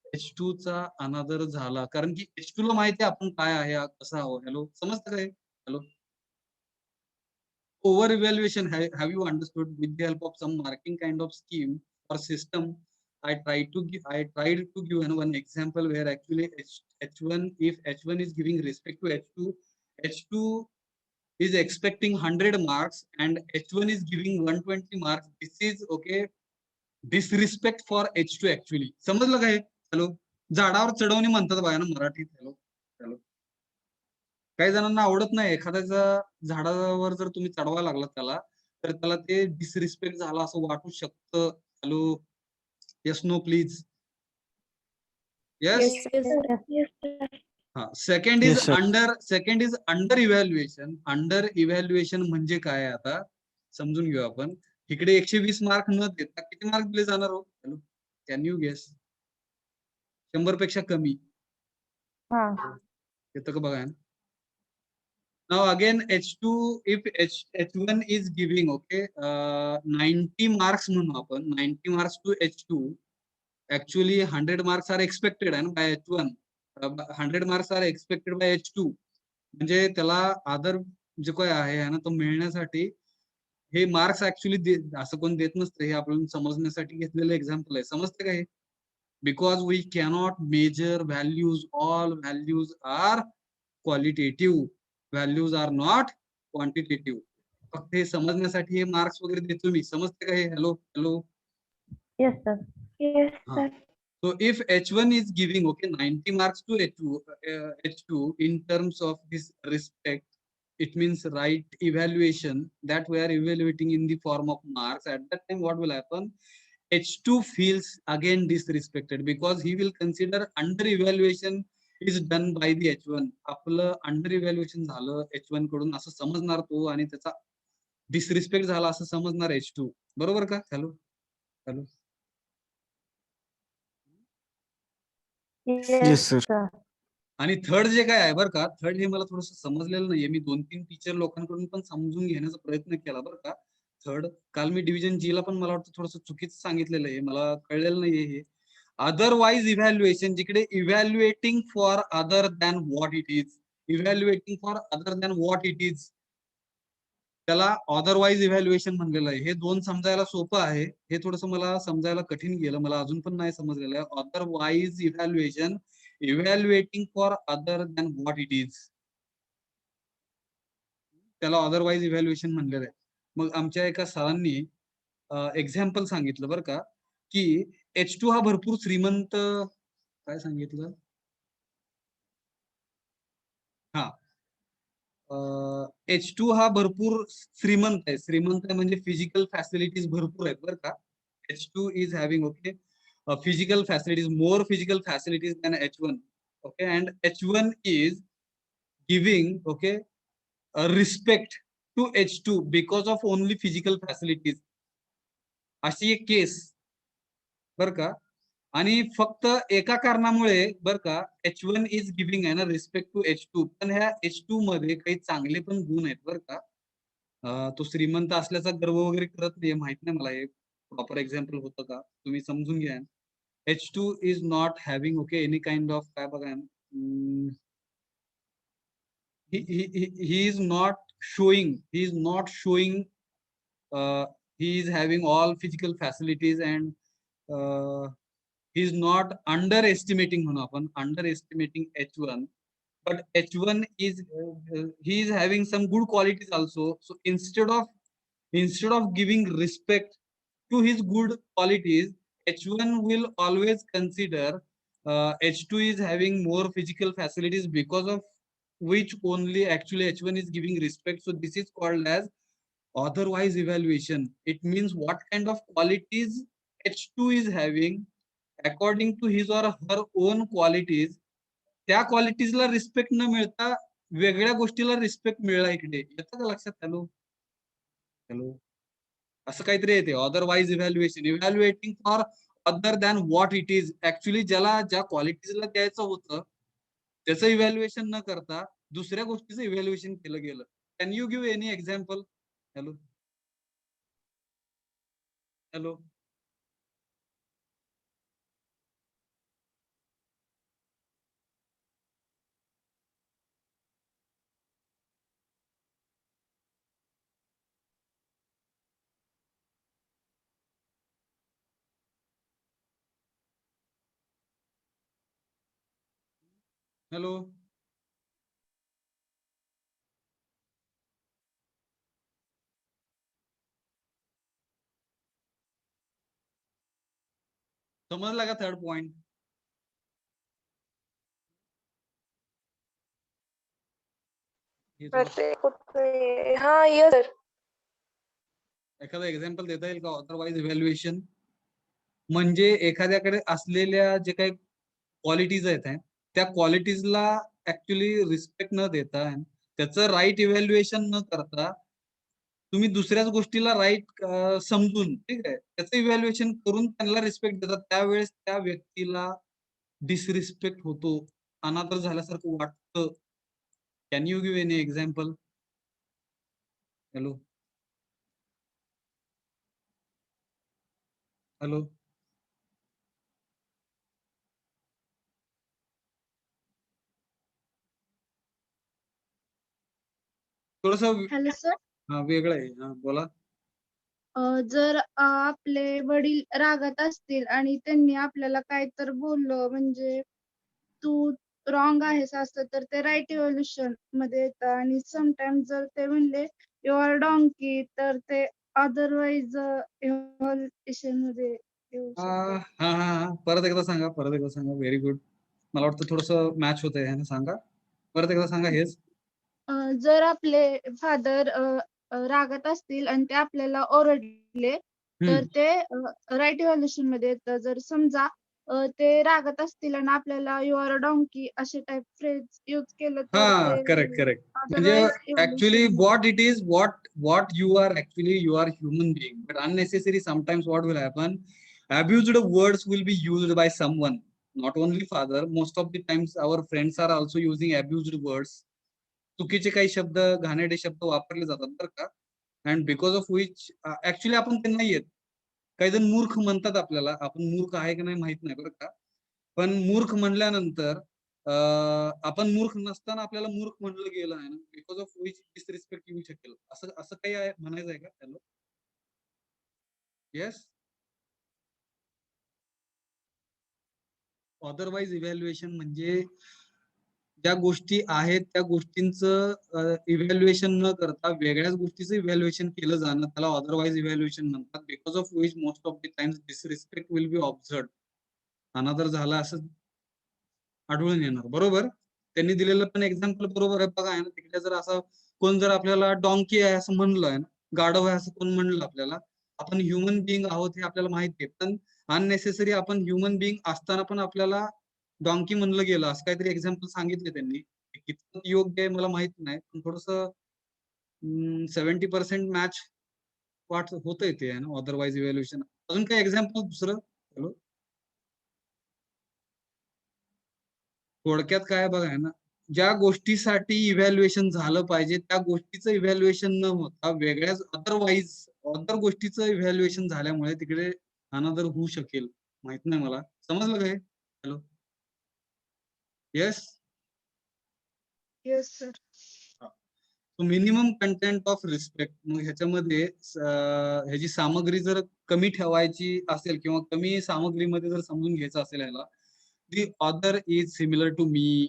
H2 चा अनादर झाला, कारण की H2 ला माहिती आहे आपण काय आहे, कसं आहोत. हॅलो, समजतं काय? Hello, over evaluation have you understood with the help of some marking kind of scheme or system. I tried to give one example where actually H1, if H1 is giving respect to H2, H2 is expecting 100 marks and H1 is giving 120 marks. This is okay disrespect for H2 actually. समजलं काय? Hello, झाडावर चढवणे म्हणतात बघा ना मराठीत. Hello hello, काही जणांना आवडत नाही एखाद्याच्या झाडावर जर तुम्ही चढवायला लागलात त्याला, तर त्याला ते डिसरिस्पेक्ट झाला असं वाटू शकतं. Hello, yes no please. Yes. Yes, sir. हा, second is under evaluation. Under evaluation म्हणजे काय आता समजून घेऊ आपण. इकडे 120 मार्क न देता किती मार्क दिले जाणार हो? Hello, can you guess? 100 पेक्षा कमी येतं का बघा. Now again H2, if H1 is giving okay 90 marks म्हणून आपण, 90 marks to H2. Actually 100 marks are expected and by H1, 100 marks are expected by H2. म्हणजे त्याला आदर जे काय आहे ना तो मिळण्यासाठी हे मार्क्स ऍक्च्युली असं कोण देत नसतं. हे आपण समजण्यासाठी घेतलेलं एक्झाम्पल आहे. समजते का हे? Because we cannot measure values. All values are qualitative, values are not quantitative. फक्त हे समजण्यासाठी हे मार्क्स वगैरे देतो मी. समजते का हे? Hello hello. Yes, sir. Yes, हाँ. sir. So if H1 is giving okay 90 marks to H2 in terms of this respect, it means right evaluation that we are evaluating in the form of marks. At that time what will happen? H2 feels again disrespected because he will consider under evaluation is done by the H1. आपलं under evaluation झालं H1 कडून असं समजणार तो आणि त्याचा disrespect झाला असं समजणार H2. बरोबर का? Hello hello. Yes, sir. आणि थर्ड जे काय आहे बरं का, थर्ड हे मला थोडंसं समजलेलं नाहीये. मी 2-3 टीचर लोकांकडून पण समजून घेण्याचा प्रयत्न केला बरं का. थर्ड काल मी डिव्हिजन जी ला पण मला वाटतं थोडंसं चुकीचं सांगितलेलं आहे, मला कळलेलं नाहीये हे. अदरवाईज इव्हॅल्युएशन, जिकडे evaluating for other than what it is, evaluating for other than what it is, त्याला अदरवाईज इव्हॅल्युएशन म्हणलेलं आहे. हे दोन समजायला सोपं आहे, हे थोडंसं मला समजायला कठीण गेलं, मला अजून पण नाही समजलेलं आहे. Otherwise evaluation, evaluating for other than what it is, त्याला अदरवाईज इव्हॅल्युएशन म्हणलेलं आहे. मग आमच्या एका सरांनी एक्झाम्पल सांगितलं बरं का, की H2 हा भरपूर श्रीमंत, काय सांगितलं, हा H2 हा भरपूर श्रीमंत आहे. श्रीमंत आहे म्हणजे फिजिकल फॅसिलिटीज भरपूर आहेत बरं का. H2 is having okay physical facilities, more physical facilities than H1, okay, and H1 is giving okay respect to H2 because of only physical facilities. अशी एक केस बर का, आणि फक्त एका कारणामुळे बर का H1 इज गिव्हिंग आहे ना रिस्पेक्ट टू H2, पण ह्या H2 मध्ये काही चांगले पण गुण आहेत बर का. तो श्रीमंत असल्याचा गर्व वगैरे करत नाही, माहित नाही मला हे प्रॉपर एक्झाम्पल होतं का, तुम्ही समजून घ्या. H2 is not having okay any kind of काय बघा, he is not showing he is having all physical facilities and he is not underestimating म्हणून आपण underestimating H1, but H1 is he is having some good qualities also. So instead of giving respect to his good qualities, H1 will always consider H2 is having more physical facilities because of which only actually H1 is giving respect. So this is called as otherwise evaluation. It means what kind of qualities H2 is having according to his or her own qualities, त्या क्वालिटीजला respect न मिळता वेगळ्या गोष्टीला respect मिळाला इकडे. येतं का लक्षात? हॅलो हॅलो, असं काहीतरी येते otherwise evaluation, evaluating for other than what it is. Actually ज्याला ज्या क्वालिटीजला द्यायचं होतं त्याचं इव्हॅल्युएशन न करता दुसऱ्या गोष्टीचं इव्हॅल्युएशन केलं गेलं. Can you give any example? Hello hello hello समजला का थर्ड पॉइंट? हाँ यस सर. एखादा एक्झाम्पल देता येईल का अदरवाईज इव्हॅल्युएशन? म्हणजे एखाद्याकडे असलेल्या जे काही क्वालिटीज आहेत त्या क्वालिटीजला ऍक्च्युली रिस्पेक्ट न देता त्याचं राईट इव्हॅल्युएशन न करता तुम्ही दुसऱ्याच गोष्टीला राईट समजून ठीक आहे त्याचं इव्हॅल्युएशन करून त्यांना रिस्पेक्ट देतात, त्यावेळेस त्या व्यक्तीला डिसरिस्पेक्ट होतो, अनादर झाल्यासारखं वाटतं. Can you give any example? Hello hello थोडस हॅलो सर. वेगळं आहे. हा बोला. जर आपले वडील रागात असतील आणि त्यांनी आपल्याला काय तर बोललं म्हणजे तू रॉंग आहेस असं, तर ते राईट इव्हॅल्युएशन मध्ये येतं. आणि समटाइम्स जर ते म्हणले यू आर डॉंकी, तर ते अदरवाईज इव्हॅल्युएशन मध्ये येऊ शकतं. हा हा हा परत एकदा सांगा, परत एकदा सांगा. Very good. मला वाटतं थोडस मॅच होत आहे. सांगा परत एकदा सांगा हेच. जर आपले फादर रागात असतील आणि ते आपल्याला ओरडले तर ते राईट इव्हॅल्युएशन मध्ये येतं. जर समजा ते रागात असतील आणि आपल्याला यू आर अ डॉंकी असे टाइप फ्रेज यूज केलं तर हा, ते करेक्ट म्हणजे otherwise actually evaluation. what it is, what you are actually, you are human being, but unnecessary sometimes what will happen, abused words will be used by someone, not only father, most of the times our friends are also using abused words. चुकीचे काही शब्द, घाणेरडे शब्द वापरले जातात बरं का. And because of which actually आपण ते नाही येत. काही जण मूर्ख म्हणतात आपल्याला, आपण मूर्ख आहे की नाही माहित नाही बरं का. पण मूर्ख म्हणल्यानंतर आपण मूर्ख नसताना आपल्याला मूर्ख म्हणलं गेलं आहे ना, बिकॉज ऑफ विच डिसरिस्पेक्ट येऊ शकेल, असं असं काही आहे म्हणायचं आहे का? Hello, yes. अदरवाईज इव्हॅल्युएशन म्हणजे ज्या गोष्टी आहेत त्या गोष्टींचं इव्हॅल्युएशन न करता वेगळ्याच गोष्टीचं इव्हॅल्युएशन केलं जाणं, त्याला अदरवाईज इव्हॅल्युएशन म्हणतात. Because of which most of the times disrespect will be observe. अनादर झाला असं आढळून येणार. बरोबर, त्यांनी दिलेलं पण एक्झाम्पल बरोबर आहे. बघा आहे ना, तिकडे जर असं कोण जर आपल्याला डॉंकी आहे असं म्हणलं आहे ना, गाढव आहे असं कोण म्हणलं आपल्याला, आपण ह्युमन बिईंग आहोत हे आपल्याला माहिती आहे, पण अननेसेसरी आपण ह्युमन बिईंग असताना पण आपल्याला डॉंकी म्हणलं गेलं असं काहीतरी एक्झाम्पल सांगितले त्यांनी. कितपत योग्य आहे मला माहित नाही, पण थोडस 70% मॅच वाट होतंय ते आहे ना, अदरवाईज इव्हॅल्युएशन. अजून काही एक्झाम्पल दुसरं? हॅलो, थोडक्यात काय बघा आहे ना, ज्या गोष्टीसाठी इव्हॅल्युएशन झालं पाहिजे त्या गोष्टीचं इव्हॅल्युएशन न होता वेगळ्याच अदर गोष्टीचं इव्हॅल्युएशन झाल्यामुळे तिकडे अनादर होऊ शकेल. माहित नाही मला, समजलं काय? Hello, yes. Yes sir. Minimum content of respect. मग ह्याच्यामध्ये ह्याची सामग्री जर कमी ठेवायची असेल किंवा कमी सामग्रीमध्ये जर समजून घ्यायचं असेल ह्याला, the other is similar to me,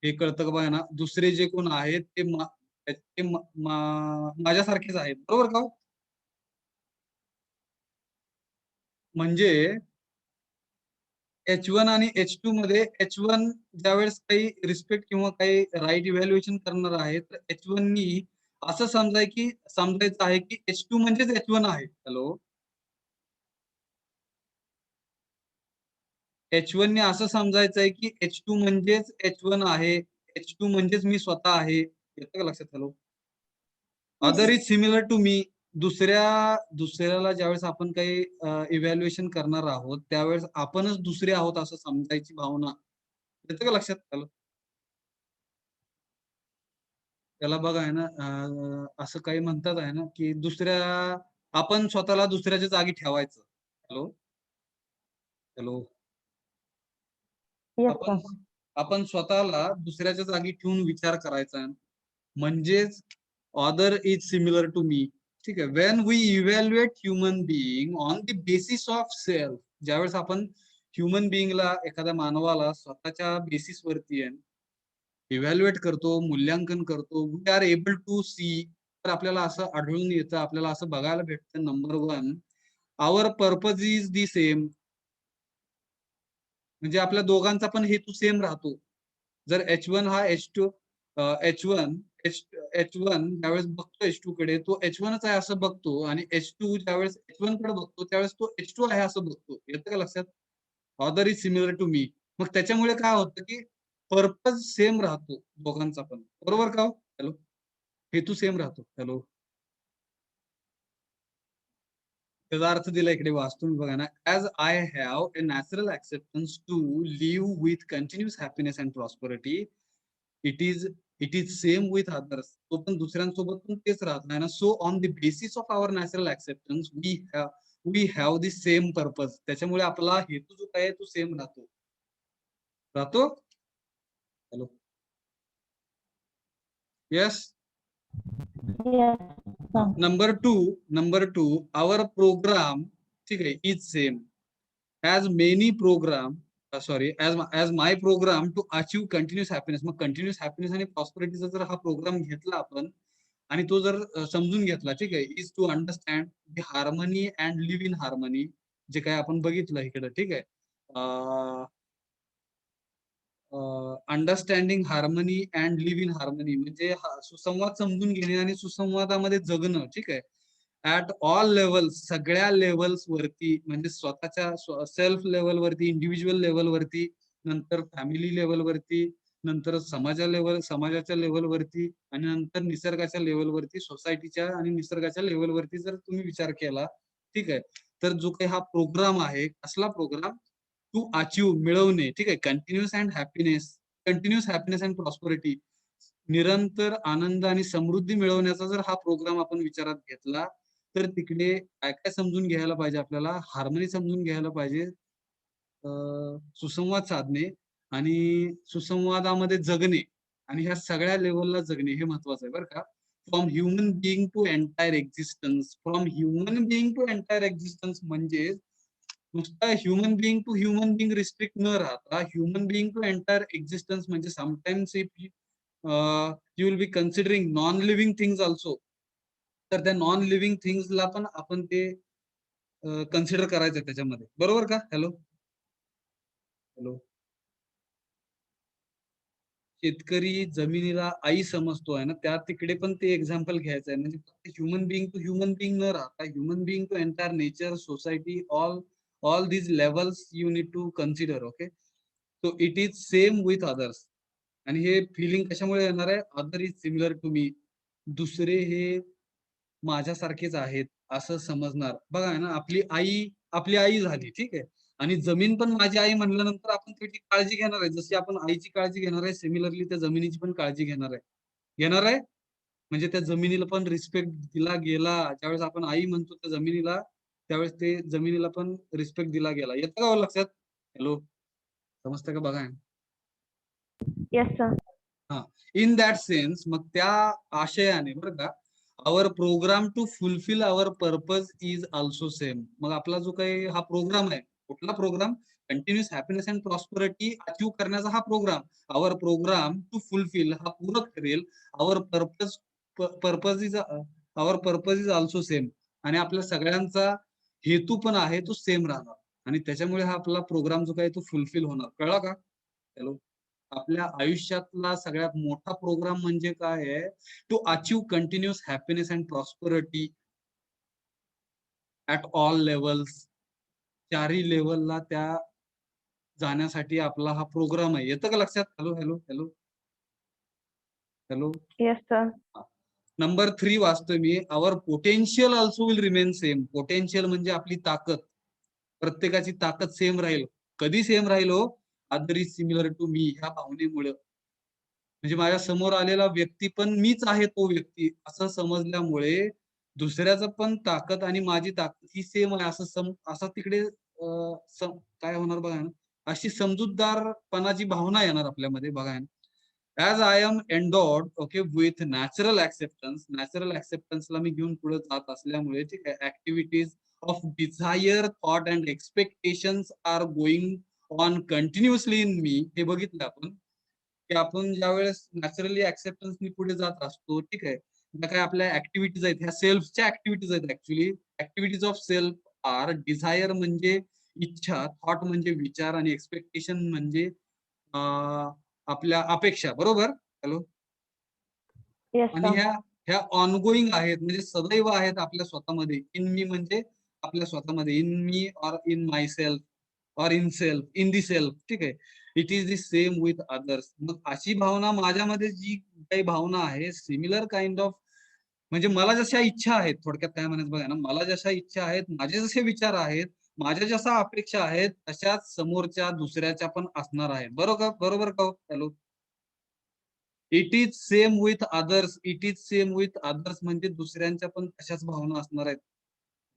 हे कळतं का बघा ना. दुसरे जे कोण आहेत ते माझ्यासारखेच आहेत, बरोबर का? म्हणजे H1 आणि H2 मध्ये H1 ज्यावेळेस काही रिस्पेक्ट किंवा काही राईट इव्हॅल्युएशन करणार आहे, तर H1 नी असं समजायचं आहे की H2 म्हणजेच H1 आहे. हॅलो, H1 ने असं समजायचं आहे की H2 म्हणजेच H1 आहे, H2 म्हणजेच मी स्वतः आहे. येतं का लक्षात? Hello, other is similar to me. दुसऱ्याला ज्यावेळेस आपण काही इव्हॅल्युएशन करणार आहोत त्यावेळेस आपणच दुसरे आहोत असं समजायची भावना. येतं का लक्षात? हॅलो, त्याला बघा आहे ना, असं काही म्हणतात आहे ना की आपण स्वतःला दुसऱ्याच्या जागी ठेवायचं. हॅलो, हॅलो, Yes, आपण sir. आपण स्वतःला दुसऱ्याच्या जागी ठेवून विचार करायचा, म्हणजेच other is similar to me. ठीक आहे. When we evaluate human being on the basis of self, ज्यावेळेस आपण ह्युमन बिईंगला, एखाद्या मानवाला स्वतःच्या बेसिस वरती इव्हॅल्युएट करतो, मूल्यांकन करतो, we are able to see, तर आपल्याला असं आढळून येतं, आपल्याला असं बघायला भेटतं. Number 1, our purpose is the same. म्हणजे आपल्या दोघांचा पण हेतू सेम राहतो. जर H1 हा H2 H1 ज्यावेळेस बघतो H2 कडे, तो H1च आहे असं बघतो, आणि H2 ज्यावेळेस H1 कडे बघतो त्यावेळेस तो H2 आहे असं बघतो. येतं का लक्षात? Other is similar to me. मग त्याच्यामुळे काय होतं की पर्पज सेम राहतो दोघांचा पण, बरोबर का? हॅलो, हेतू सेम राहतो. हॅलो, त्याचा अर्थ दिला इकडे वाचतो मी, बघा ना. As I have a natural acceptance to live with continuous happiness and prosperity, it is same with others. तो पण दुसऱ्यांसोबत पण तेच राहत नाही ना. So on the basis of our natural acceptance we have the same purpose. त्याच्यामुळे आपला हेतू जो काय तो सेम राहतो. Hello, yes. Yes, sir. Number two, our program, ठीक आहे, is same as many program, as my program to achieve continuous happiness. मग कंटिन्युअस हॅपीनेस आणि प्रॉस्पेरिटीचा जर हा प्रोग्राम घेतला आपण आणि तो जर समजून घेतला, ठीक आहे, is to understand the harmony and live in harmony, जे काय आपण बघितलं इकडं, ठीक आहे. Understanding harmony and live in harmony म्हणजे सुसंवाद समजून घेणे आणि सुसंवादामध्ये जगणं, ठीक आहे. ऍट ऑल लेवल्स, सगळ्या लेवल्स वरती, म्हणजे स्वतःच्या सेल्फ लेवल वरती, इंडिव्हिज्युअल लेवल वरती, नंतर फॅमिली लेवल वरती, नंतर समाजाच्या लेवल वरती, आणि नंतर निसर्गाच्या लेवल वरती, सोसायटीच्या आणि निसर्गाच्या लेवल वरती जर तुम्ही विचार केला, ठीक आहे, तर जो काही हा प्रोग्राम आहे, कसला प्रोग्राम, टू अचीव, मिळवणे, ठीक आहे, कंटिन्युअस हॅपीनेस अँड प्रॉस्पेरिटी, निरंतर आनंद आणि समृद्धी मिळवण्याचा जर हा प्रोग्राम आपण विचारात घेतला, तर तिकडे काय काय समजून घ्यायला पाहिजे आपल्याला, हार्मनी समजून घ्यायला पाहिजे, सुसंवाद साधणे आणि सुसंवादामध्ये जगणे, आणि ह्या सगळ्या लेवलला जगणे हे महत्वाचं आहे बरं का. From human being to entire existence, म्हणजे नुसता human being to human being restrict न राहता human being to entire existence, म्हणजे sometimes if you will be considering non living things also, तर त्या नॉन लिव्हिंग थिंग्सला पण आपण ते कन्सिडर करायचं त्याच्यामध्ये, बरोबर का. हॅलो हॅलो शेतकरी जमिनीला आई समजतो आहे ना, त्या तिकडे पण ते एक्झाम्पल घ्यायचं आहे, म्हणजे फक्त human being to human being न राहता human being to entire nature, society, all these levels you need to consider. Okay, so it is same with others. आणि हे फिलिंग कशामुळे येणार आहे, other is similar to me, दुसरे हे माझ्यासारखेच आहेत असं समजणार. बघा आहे ना, आपली आई झाली, ठीक आहे, आणि जमीन पण माझी आई म्हणल्यानंतर आपण त्याची काळजी घेणार आहे, जशी आपण आईची काळजी घेणार आहे, सिमिलरली त्या जमिनीची पण काळजी घेणार आहे. म्हणजे त्या जमिनीला पण रिस्पेक्ट दिला गेला, ज्यावेळेस आपण आई म्हणतो त्या जमिनीला, त्यावेळेस ते जमिनीला पण रिस्पेक्ट दिला गेला. येतं का लक्षात. हॅलो, समजतं का. बघा Yes, sir. हा, इन दॅट सेन्स, मग त्या आशयाने बरं का, our program to fulfill our purpose is also same. मग आपला जो काही हा प्रोग्राम आहे, कुठला program, continuous happiness and prosperity achieve करण्याचा हा program, our program to fulfill हा पूरक करेल our purpose is also same. आणि आपल्या सगळ्यांचा हेतू पण आहे तो सेम राहणार, आणि त्याच्यामुळे हा आपला प्रोग्राम जो काही तो फुलफिल होणार. कळला का. हॅलो, आपल्या आयुष्यातला सगळ्यात मोठा प्रोग्राम म्हणजे काय आहे, to achieve continuous happiness and prosperity at all levels, चारही लेवलला त्या जाण्यासाठी आपला हा प्रोग्राम आहे. येतं का लक्षात. Hello hello hello hello Yes, sir. Number 3 वाचतोय मी, our potential also will remain same. Potential म्हणजे आपली ताकद, प्रत्येकाची ताकद सेम राहील. कधी सेम राहील हो, other is similar to me, ह्या भावनेमुळे, म्हणजे माझ्या समोर आलेला व्यक्ती पण मीच आहे तो व्यक्ती असं समजल्यामुळे दुसऱ्याचं पण ताकद आणि माझी ताकद ही सेम आहे असं तिकडे काय होणार बघा ना, अशी समजूतदारपणाची भावना येणार आपल्यामध्ये. बघा as I am endowed, okay, with natural ऍक्सेप्टन्सला मी घेऊन पुढे जात असल्यामुळे, ठीक आहे, activities of desire, thought and expectations are going on continuously in me. हे बघितलं आपण की आपण ज्यावेळेस नॅचरली ऍक्सेप्टन्सनी पुढे जात असतो, ठीक आहे, ज्या काही आपल्या ऍक्टिव्हिटीज आहेत, ह्या सेल्फच्या ऍक्टिव्हिटीज आहेत. Actually activities of self are, desire म्हणजे इच्छा, थॉट म्हणजे विचार, आणि एक्सपेक्टेशन म्हणजे आपल्या अपेक्षा, बरोबर. हॅलो, Yes, आणि sir. ह्या ऑनगोईंग आहेत, म्हणजे सदैव आहेत आपल्या स्वतःमध्ये. इन मी म्हणजे आपल्या स्वतःमध्ये, in me or in my self or in the self, ठीक आहे. It is the same with others. मग अशी भावना माझ्यामध्ये जी काही भावना आहे, सिमिलर काइंड ऑफ, म्हणजे मला जशा इच्छा आहेत, थोडक्यात काय म्हणायचं बघा ना, मला जशा इच्छा आहेत, माझे जसे विचार आहेत, माझ्या जशा अपेक्षा आहेत, तशाच समोरच्या दुसऱ्याच्या पण असणार आहेत. बरोबर का. Hello, it is same with others म्हणजे दुसऱ्यांच्या पण तशाच भावना असणार आहेत.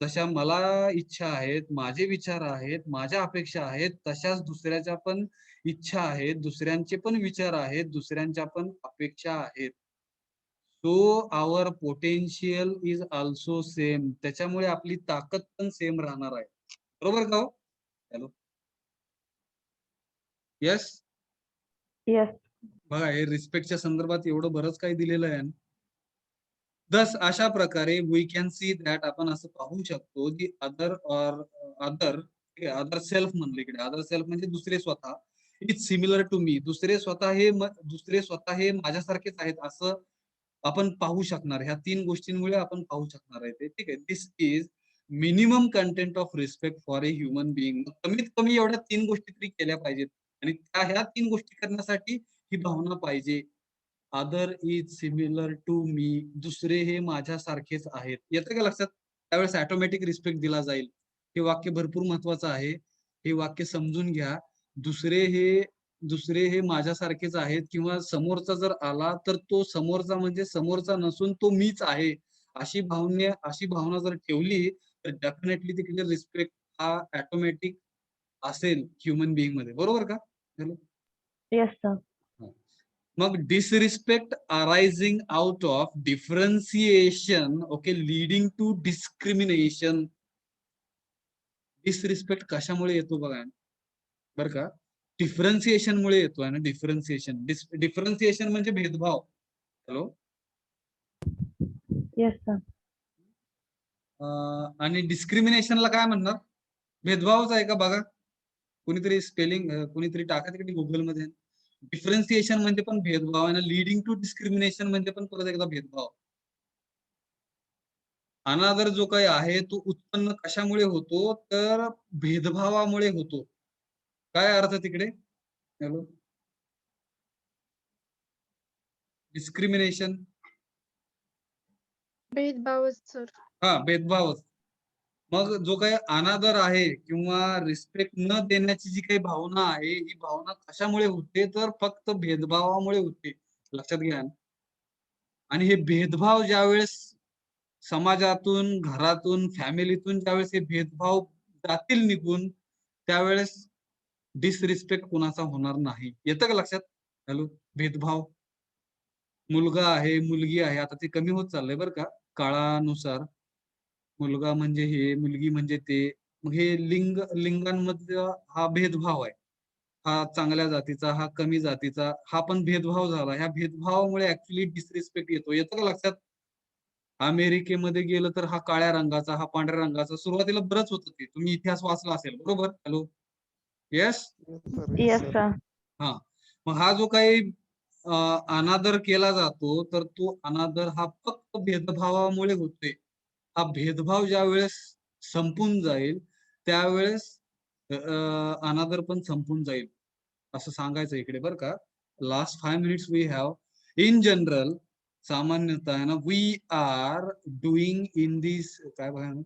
जशा मला इच्छा आहेत, माझे विचार आहेत, माझ्या अपेक्षा आहेत, तशाच दुसऱ्याच्या पण इच्छा आहेत, दुसऱ्यांचे पण विचार आहेत, दुसऱ्यांच्या पण अपेक्षा आहेत. So our potential is also same. त्याच्यामुळे आपली ताकद पण सेम राहणार आहे. बरोबर का. Hello, yes. Yes. बघा, हे रिस्पेक्टच्या संदर्भात एवढं बरंच काही दिलेलं आहे. दस अशा प्रकारे वी कॅन सी दॅट, आपण असं पाहू शकतो की अदर सेल्फ म्हणले इकडे, अदर सेल्फ म्हणजे दुसरे स्वतः, इज सिमिलर टू मी. दुसरे स्वतः हे माझ्यासारखेच आहेत असं आपण पाहू शकणार, ह्या 3 गोष्टींमुळे आपण पाहू शकणार आहे ते, ठीक आहे. This is minimum content of respect for a human being. कमीत कमी एवढ्या 3 गोष्टी तरी केल्या पाहिजेत आणि ह्या 3 गोष्टी करण्यासाठी ही भावना पाहिजे. Other is similar to me, दुसरे हे माझ्यासारखेच आहेत. येतं का लक्षात? त्यावेळेस ऑटोमॅटिक रिस्पेक्ट दिला जाईल. हे वाक्य भरपूर महत्वाचं आहे. हे वाक्य समजून घ्या. दुसरे हे माझ्यासारखेच आहेत किंवा समोरचा जर आला तर तो समोरचा म्हणजे समोरचा नसून तो मीच आहे, अशी भावना जर ठेवली तर डेफिनेटली तिकडे रिस्पेक्ट हा ऑटोमॅटिक असेल ह्युमन बिईंग मध्ये. बरोबर का? हॅलो. Yes, sir. मग disrespect arising out of differentiation, okay, leading to discrimination. Disrespect कशामुळे येतो बघा, बर का? डिफरन्सिएशन मुळे येतो ना. डिफरन्सिएशन म्हणजे भेदभाव. हॅलो. Yes, sir. आणि डिस्क्रिमिनेशनला काय म्हणणार? भेदभावच आहे का बघा. कुणीतरी स्पेलिंग कुणीतरी टाका तिकडे गुगल मध्ये. डिफरन्सिएशन म्हणजे पण भेदभाव आहे, लीडिंग टू डिस्क्रिमिनेशन म्हणजे पण परत एकदा भेदभाव. अनादर जो काही आहे तो उत्पन्न कशामुळे होतो? तर भेदभावामुळे होतो. काय अर्थ तिकडे? हॅलो. डिस्क्रिमिनेशन, भेदभावच सर. हा, भेदभावच. मग जो काही अनादर आहे किंवा रिस्पेक्ट न देण्याची जी काही भावना आहे, ही भावना कशामुळे होते? तर फक्त भेदभावामुळे होते. लक्षात घ्या. आणि हे भेदभाव ज्यावेळेस समाजातून, घरातून, फॅमिलीतून ज्यावेळेस हे भेदभाव जातील निघून, त्यावेळेस डिसरिस्पेक्ट कोणाचा होणार नाही. येतं का लक्षात? हॅलो. भेदभाव, मुलगा आहे, मुलगी आहे, आता ते कमी होत चाललंय बरं का काळानुसार. मुलगा म्हणजे हे, मुलगी म्हणजे ते. मग हे लिंगांमध्ये हा भेदभाव आहे. हा चांगल्या जातीचा, हा कमी जातीचा, हा पण भेदभाव झाला. ह्या भेदभावामुळे ऍक्च्युली डिसरिस्पेक्ट येतो. येतं का लक्षात? अमेरिकेमध्ये गेलं तर हा काळ्या रंगाचा, हा पांढऱ्या रंगाचा, सुरुवातीला बरंच होतं ते. तुम्ही इतिहास वाचला असेल, बरोबर? हॅलो. येस. Yes, sir. हा. मग हा जो काही अनादर केला जातो, तर तो अनादर हा फक्त भेदभावामुळे होतोय. हा भेदभाव ज्या वेळेस संपून जाईल त्यावेळेस अनादर पण संपून जाईल, असं सांगायचं इकडे बरं का. Last 5 minutes we have. In general, सामान्यतः आहे ना, we are doing in this, काय बघा ना,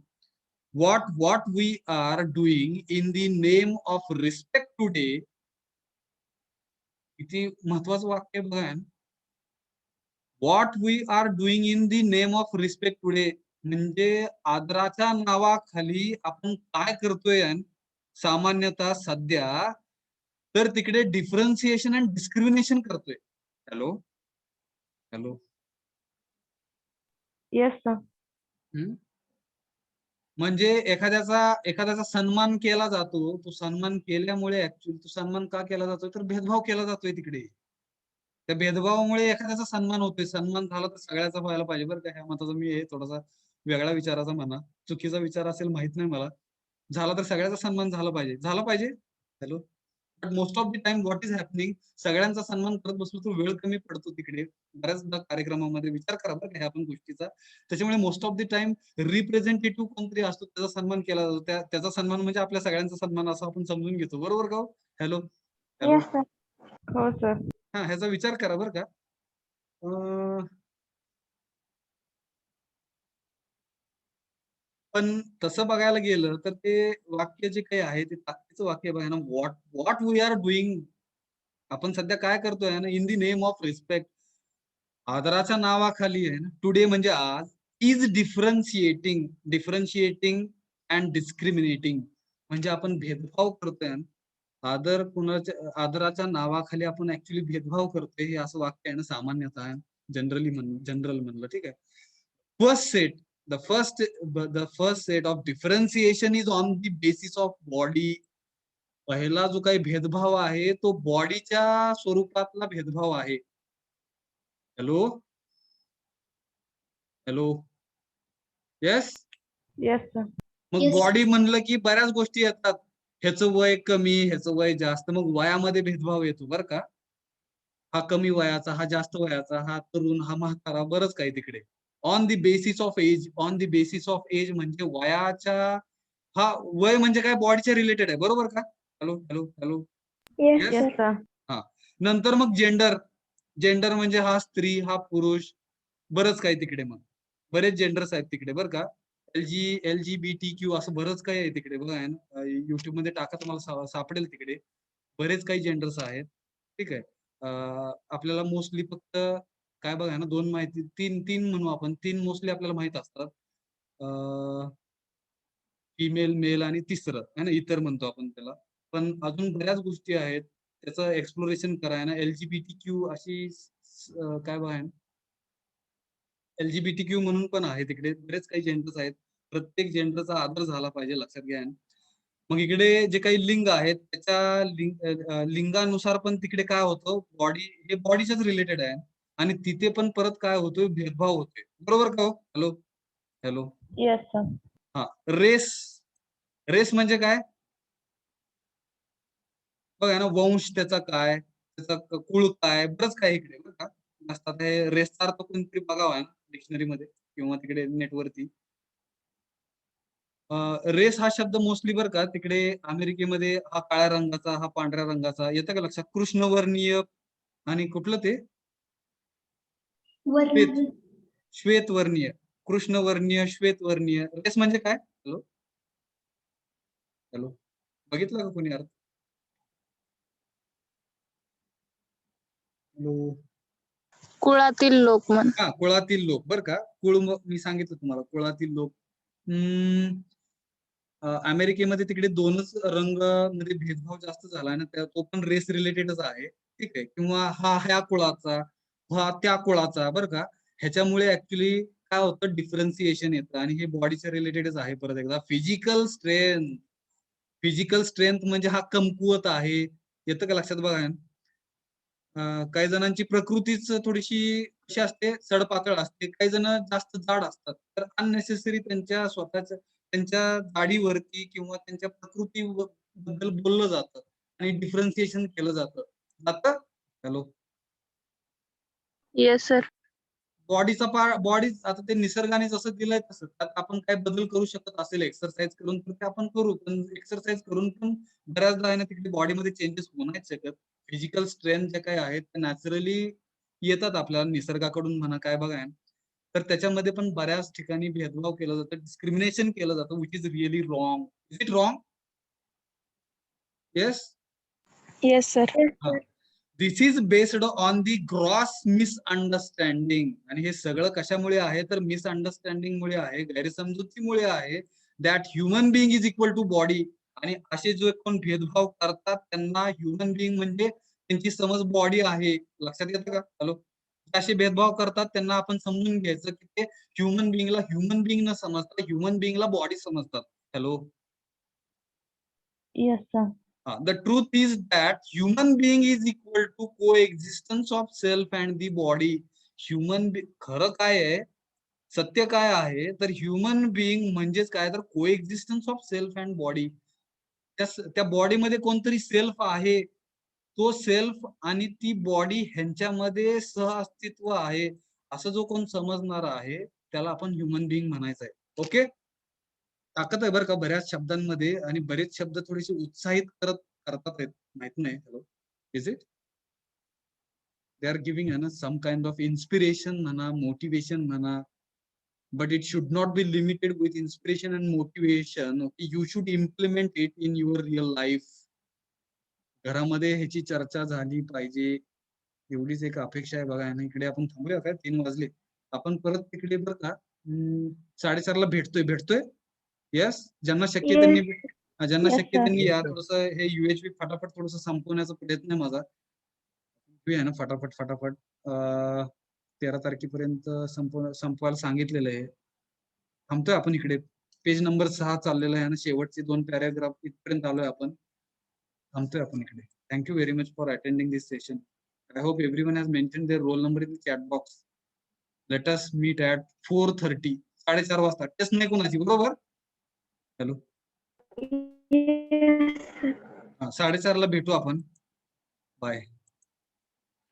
what we are doing in the name of respect today. किती महत्वाचं वाक्य बघा. What we are doing in the name of respect today, म्हणजे आदराच्या नावाखाली आपण काय करतोय सामान्यतः सध्या? तर तिकडे डिफरन्सिएशन अँड डिस्क्रिमिनेशन करतोय. हॅलो. हॅलो. Yes, sir. म्हणजे एखाद्याचा सन्मान केला जातो. तो सन्मान केल्यामुळे ऍक्च्युअली तो सन्मान का केला जातोय? तर भेदभाव केला जातोय तिकडे. त्या भेदभावामुळे एखाद्याचा सन्मान होतोय. सन्मान झाला तर सगळ्याचा व्हायला पाहिजे बरं का. ह्या मताचा मी हे थोडासा वेगळा विचाराचा म्हणा, चुकीचा विचार असेल माहित नाही मला. झाला तर सगळ्याचा सन्मान झाला पाहिजे. Hello. But most of the time what is happening, सगळ्यांचा सन्मान करत बसलो तर वेळ कमी पडतो तिकडे. बऱ्याचदा कार्यक्रमामध्ये विचार करा बरं का ह्या पण गोष्टीचा. त्याच्यामुळे most of the time representative कोणतरी असतो, त्याचा सन्मान केला जातो. त्याचा सन्मान म्हणजे आपल्या सगळ्यांचा सन्मान असं आपण समजून घेतो. बरोबर का? हॅलो. हॅलो. Yes, sir. हो, sir. हा, ह्याचा विचार करा बरं का. पण तसं बघायला गेलं तर ते वाक्य जे काही आहे ते ताकदीचं वाक्य बघा ना. व्हॉट वी आर डुईंग, आपण सध्या काय करतोय ना, in the name of respect, आदराच्या नावाखाली आहे ना, टुडे म्हणजे आज, इज डिफरन्शिएटिंग अँड डिस्क्रिमिनेटिंग, म्हणजे आपण भेदभाव करतोय. आदराच्या नावाखाली आपण ऍक्च्युली भेदभाव करतोय, हे असं वाक्य आहे ना सामान्यतः, जनरल म्हणलं, ठीक आहे. The first set of differentiation is on the basis of body. पहिला जो काही भेदभाव आहे तो बॉडीच्या स्वरूपातला भेदभाव आहे. Hello. Hello. Yes. Yes, sir. मग Yes. बॉडी म्हणलं की बऱ्याच गोष्टी येतात. ह्याचं वय कमी, ह्याचं वय जास्त, मग वयामध्ये भेदभाव येतो बरं का. हा कमी वयाचा, हा जास्त वयाचा, हा तरुण, हा म्हातारा, बरंच काही तिकडे. On the basis of age, on the basis of age म्हणजे वयाच्या, हा वय म्हणजे काय बॉडीच्या रिलेटेड आहे, बरोबर का? Hello hello hello. Yes, Yes? sir. हा. नंतर मग जेंडर, जेंडर म्हणजे हा स्त्री, हा पुरुष, बरंच काही तिकडे. मग बरेच जेंडर्स आहेत तिकडे बरं का. LGBTQ असं बरंच काही आहे तिकडे बघा. युट्यूब मध्ये टाका, तुम्हाला सापडेल तिकडे बरेच काही जेंडर्स आहेत. ठीक आहे. आपल्याला मोस्टली फक्त काय बघा ना, दोन माहिती, तीन तीन म्हणू आपण, तीन मोस्टली आपल्याला माहित असतात. फिमेल, मेल आणि तिसरं आहे ना, इतर म्हणतो आपण त्याला. पण अजून बऱ्याच गोष्टी आहेत, त्याचं एक्सप्लोरेशन करा ना. LGBTQ अशी काय बघा, LGBTQ म्हणून पण आहे तिकडे, बरेच काही जेंडर्स आहेत. प्रत्येक जेंडरचा आदर झाला पाहिजे, लक्षात घ्या. मग इकडे जे काही लिंग आहेत त्याच्या लिंगानुसार पण तिकडे काय होतं, बॉडी, हे बॉडीच्याच रिलेटेड आहे. आणि तिथे पण परत काय होतोय, भेदभाव होतोय, बरोबर का? Hello hello. Yes, sir. हा. रेस, रेस म्हणजे काय बघा ना, वंश त्याचा काय, त्याचा कुळ काय, बरंच काय इकडे बरं का. असतात हे रेसचा अर्थ कोणतरी बघावा ना डिक्शनरी मध्ये किंवा तिकडे नेटवरती. रेस हा शब्द मोस्टली बरं का तिकडे अमेरिकेमध्ये हा काळ्या रंगाचा, हा पांढऱ्या रंगाचा, येतं का लक्षात? कृष्णवर्णीय आणि कुठलं ते श्वेत, श्वेतवर्णीय, कृष्णवर्णीय, श्वेतवर्णीय. रेस म्हणजे काय? Hello hello. बघितलं का कोणी अर्थ? हॅलो. कुळातील लोक म्हण. हा, कुळातील लोक बरं का. कुळ मी सांगितलं तुम्हाला, कुळातील लोक. अमेरिकेमध्ये तिकडे दोनच रंग मध्ये भेदभाव जास्त झाला ना, तो पण रेस रिलेटेडच आहे. ठीक आहे. किंवा हा ह्या कुळाचा, हा त्या कुळाचा, बरं का. ह्याच्यामुळे ऍक्च्युली काय होतं, डिफरन्सिएशन येतं. आणि हे बॉडीच्या रिलेटेडच आहे. परत एकदा फिजिकल स्ट्रेंथ, फिजिकल स्ट्रेंथ म्हणजे हा कमकुवत आहे, येतं का लक्षात? बघा, काही जणांची प्रकृतीच थोडीशी कशी असते, सडपातळ असते. काही जण जास्त जाड असतात, तर अननेसेसरी त्यांच्या स्वतःच्या, त्यांच्या जाडीवरती किंवा त्यांच्या प्रकृती बद्दल बोललं जातं आणि डिफरन्सिएशन केलं जातं. हॅलो. Yes sir. बॉडीचा बॉडी आता ते निसर्गाने जसं दिलंय तसं, त्यात आपण काय बदल करू शकत असेल एक्सरसाइज करून तर ते आपण करू. पण एक्सरसाइज करून पण बऱ्याचदा आहे ना तिकडे बॉडीमध्ये चेंजेस होऊ नाही शकत. फिजिकल स्ट्रेंथ जे काही आहेत ते नॅचरली येतात आपल्याला निसर्गाकडून म्हणा, काय बघा. तर त्याच्यामध्ये पण बऱ्याच ठिकाणी भेदभाव केला जातो, डिस्क्रिमिनेशन केलं जातं, which is really wrong. Is it wrong? Yes. Yes sir. This is based on the gross misunderstanding. आणि हे सगळं कशामुळे आहे, तर मिसअंडरस्टँडिंग मुळे आहे, गैरसमजुतीमुळे आहे. That human being is equal to body. आणि असे जो कोण भेदभाव करतात त्यांना ह्युमन बिईंग म्हणजे त्यांची समज बॉडी आहे, लक्षात येतं का? हॅलो. असे भेदभाव करतात त्यांना आपण समजून घ्यायचं की ते ह्युमन बिईंगला ह्युमन बिईंग न समजता ह्युमन बिईंगला बॉडी समजतात. Hello. Yes, sir. The truth is that human being is equal to coexistence of self and the body. खरं काय आहे, सत्य काय आहे, तर ह्युमन बिईंग म्हणजेच काय, तर कोएक्झिस्टन्स ऑफ सेल्फ अँड बॉडी. त्या बॉडीमध्ये कोणतरी सेल्फ आहे, तो सेल्फ आणि ती बॉडी ह्यांच्यामध्ये सहअस्तित्व आहे, असं जो कोण समजणार आहे त्याला आपण ह्युमन बिईंग म्हणायचं आहे. ओके. ताकद आहे बरं का बऱ्याच शब्दांमध्ये, आणि बरेच शब्द थोडेसे उत्साहित करतात आहेत, माहित नाही. Hello. Is it? They are giving ना सम काइंड ऑफ इन्स्पिरेशन म्हणा, मोटिवेशन म्हणा. But it should not be limited with inspiration and motivation. You should implement it in your real life. घरामध्ये ह्याची चर्चा झाली पाहिजे, एवढीच एक अपेक्षा आहे. बघा ना, इकडे आपण थांबूया काय, 3 वाजले. आपण परत तिकडे बरं का 4:30ला भेटतोय. येस. ज्यांना शक्य Yes. त्यांनी, ज्यांना Yes, शक्य sir. त्यांनी या. थोडंसं हे UHV फटाफट थोडंसं संपवण्याचा प्रयत्न आहे माझा. आहे ना फटाफट 13 तारखेपर्यंत संपवायला सांगितलेलं आहे. थांबतोय आपण इकडे. पेज नंबर 6 चाललेला आहे ना, शेवटचे 2 पॅराग्राफ इथपर्यंत आलोय आपण. थांबतोय आपण इकडे. Thank you very much for attending this session. I hope everyone has mentioned their roll number in the chat box. Let us meet at 4:30. 4:30 वाजता. टेस्ट नाही कोणाची, बरोबर? हॅलो. Yes, sir. 4:30ला भेटू आपण. बाय.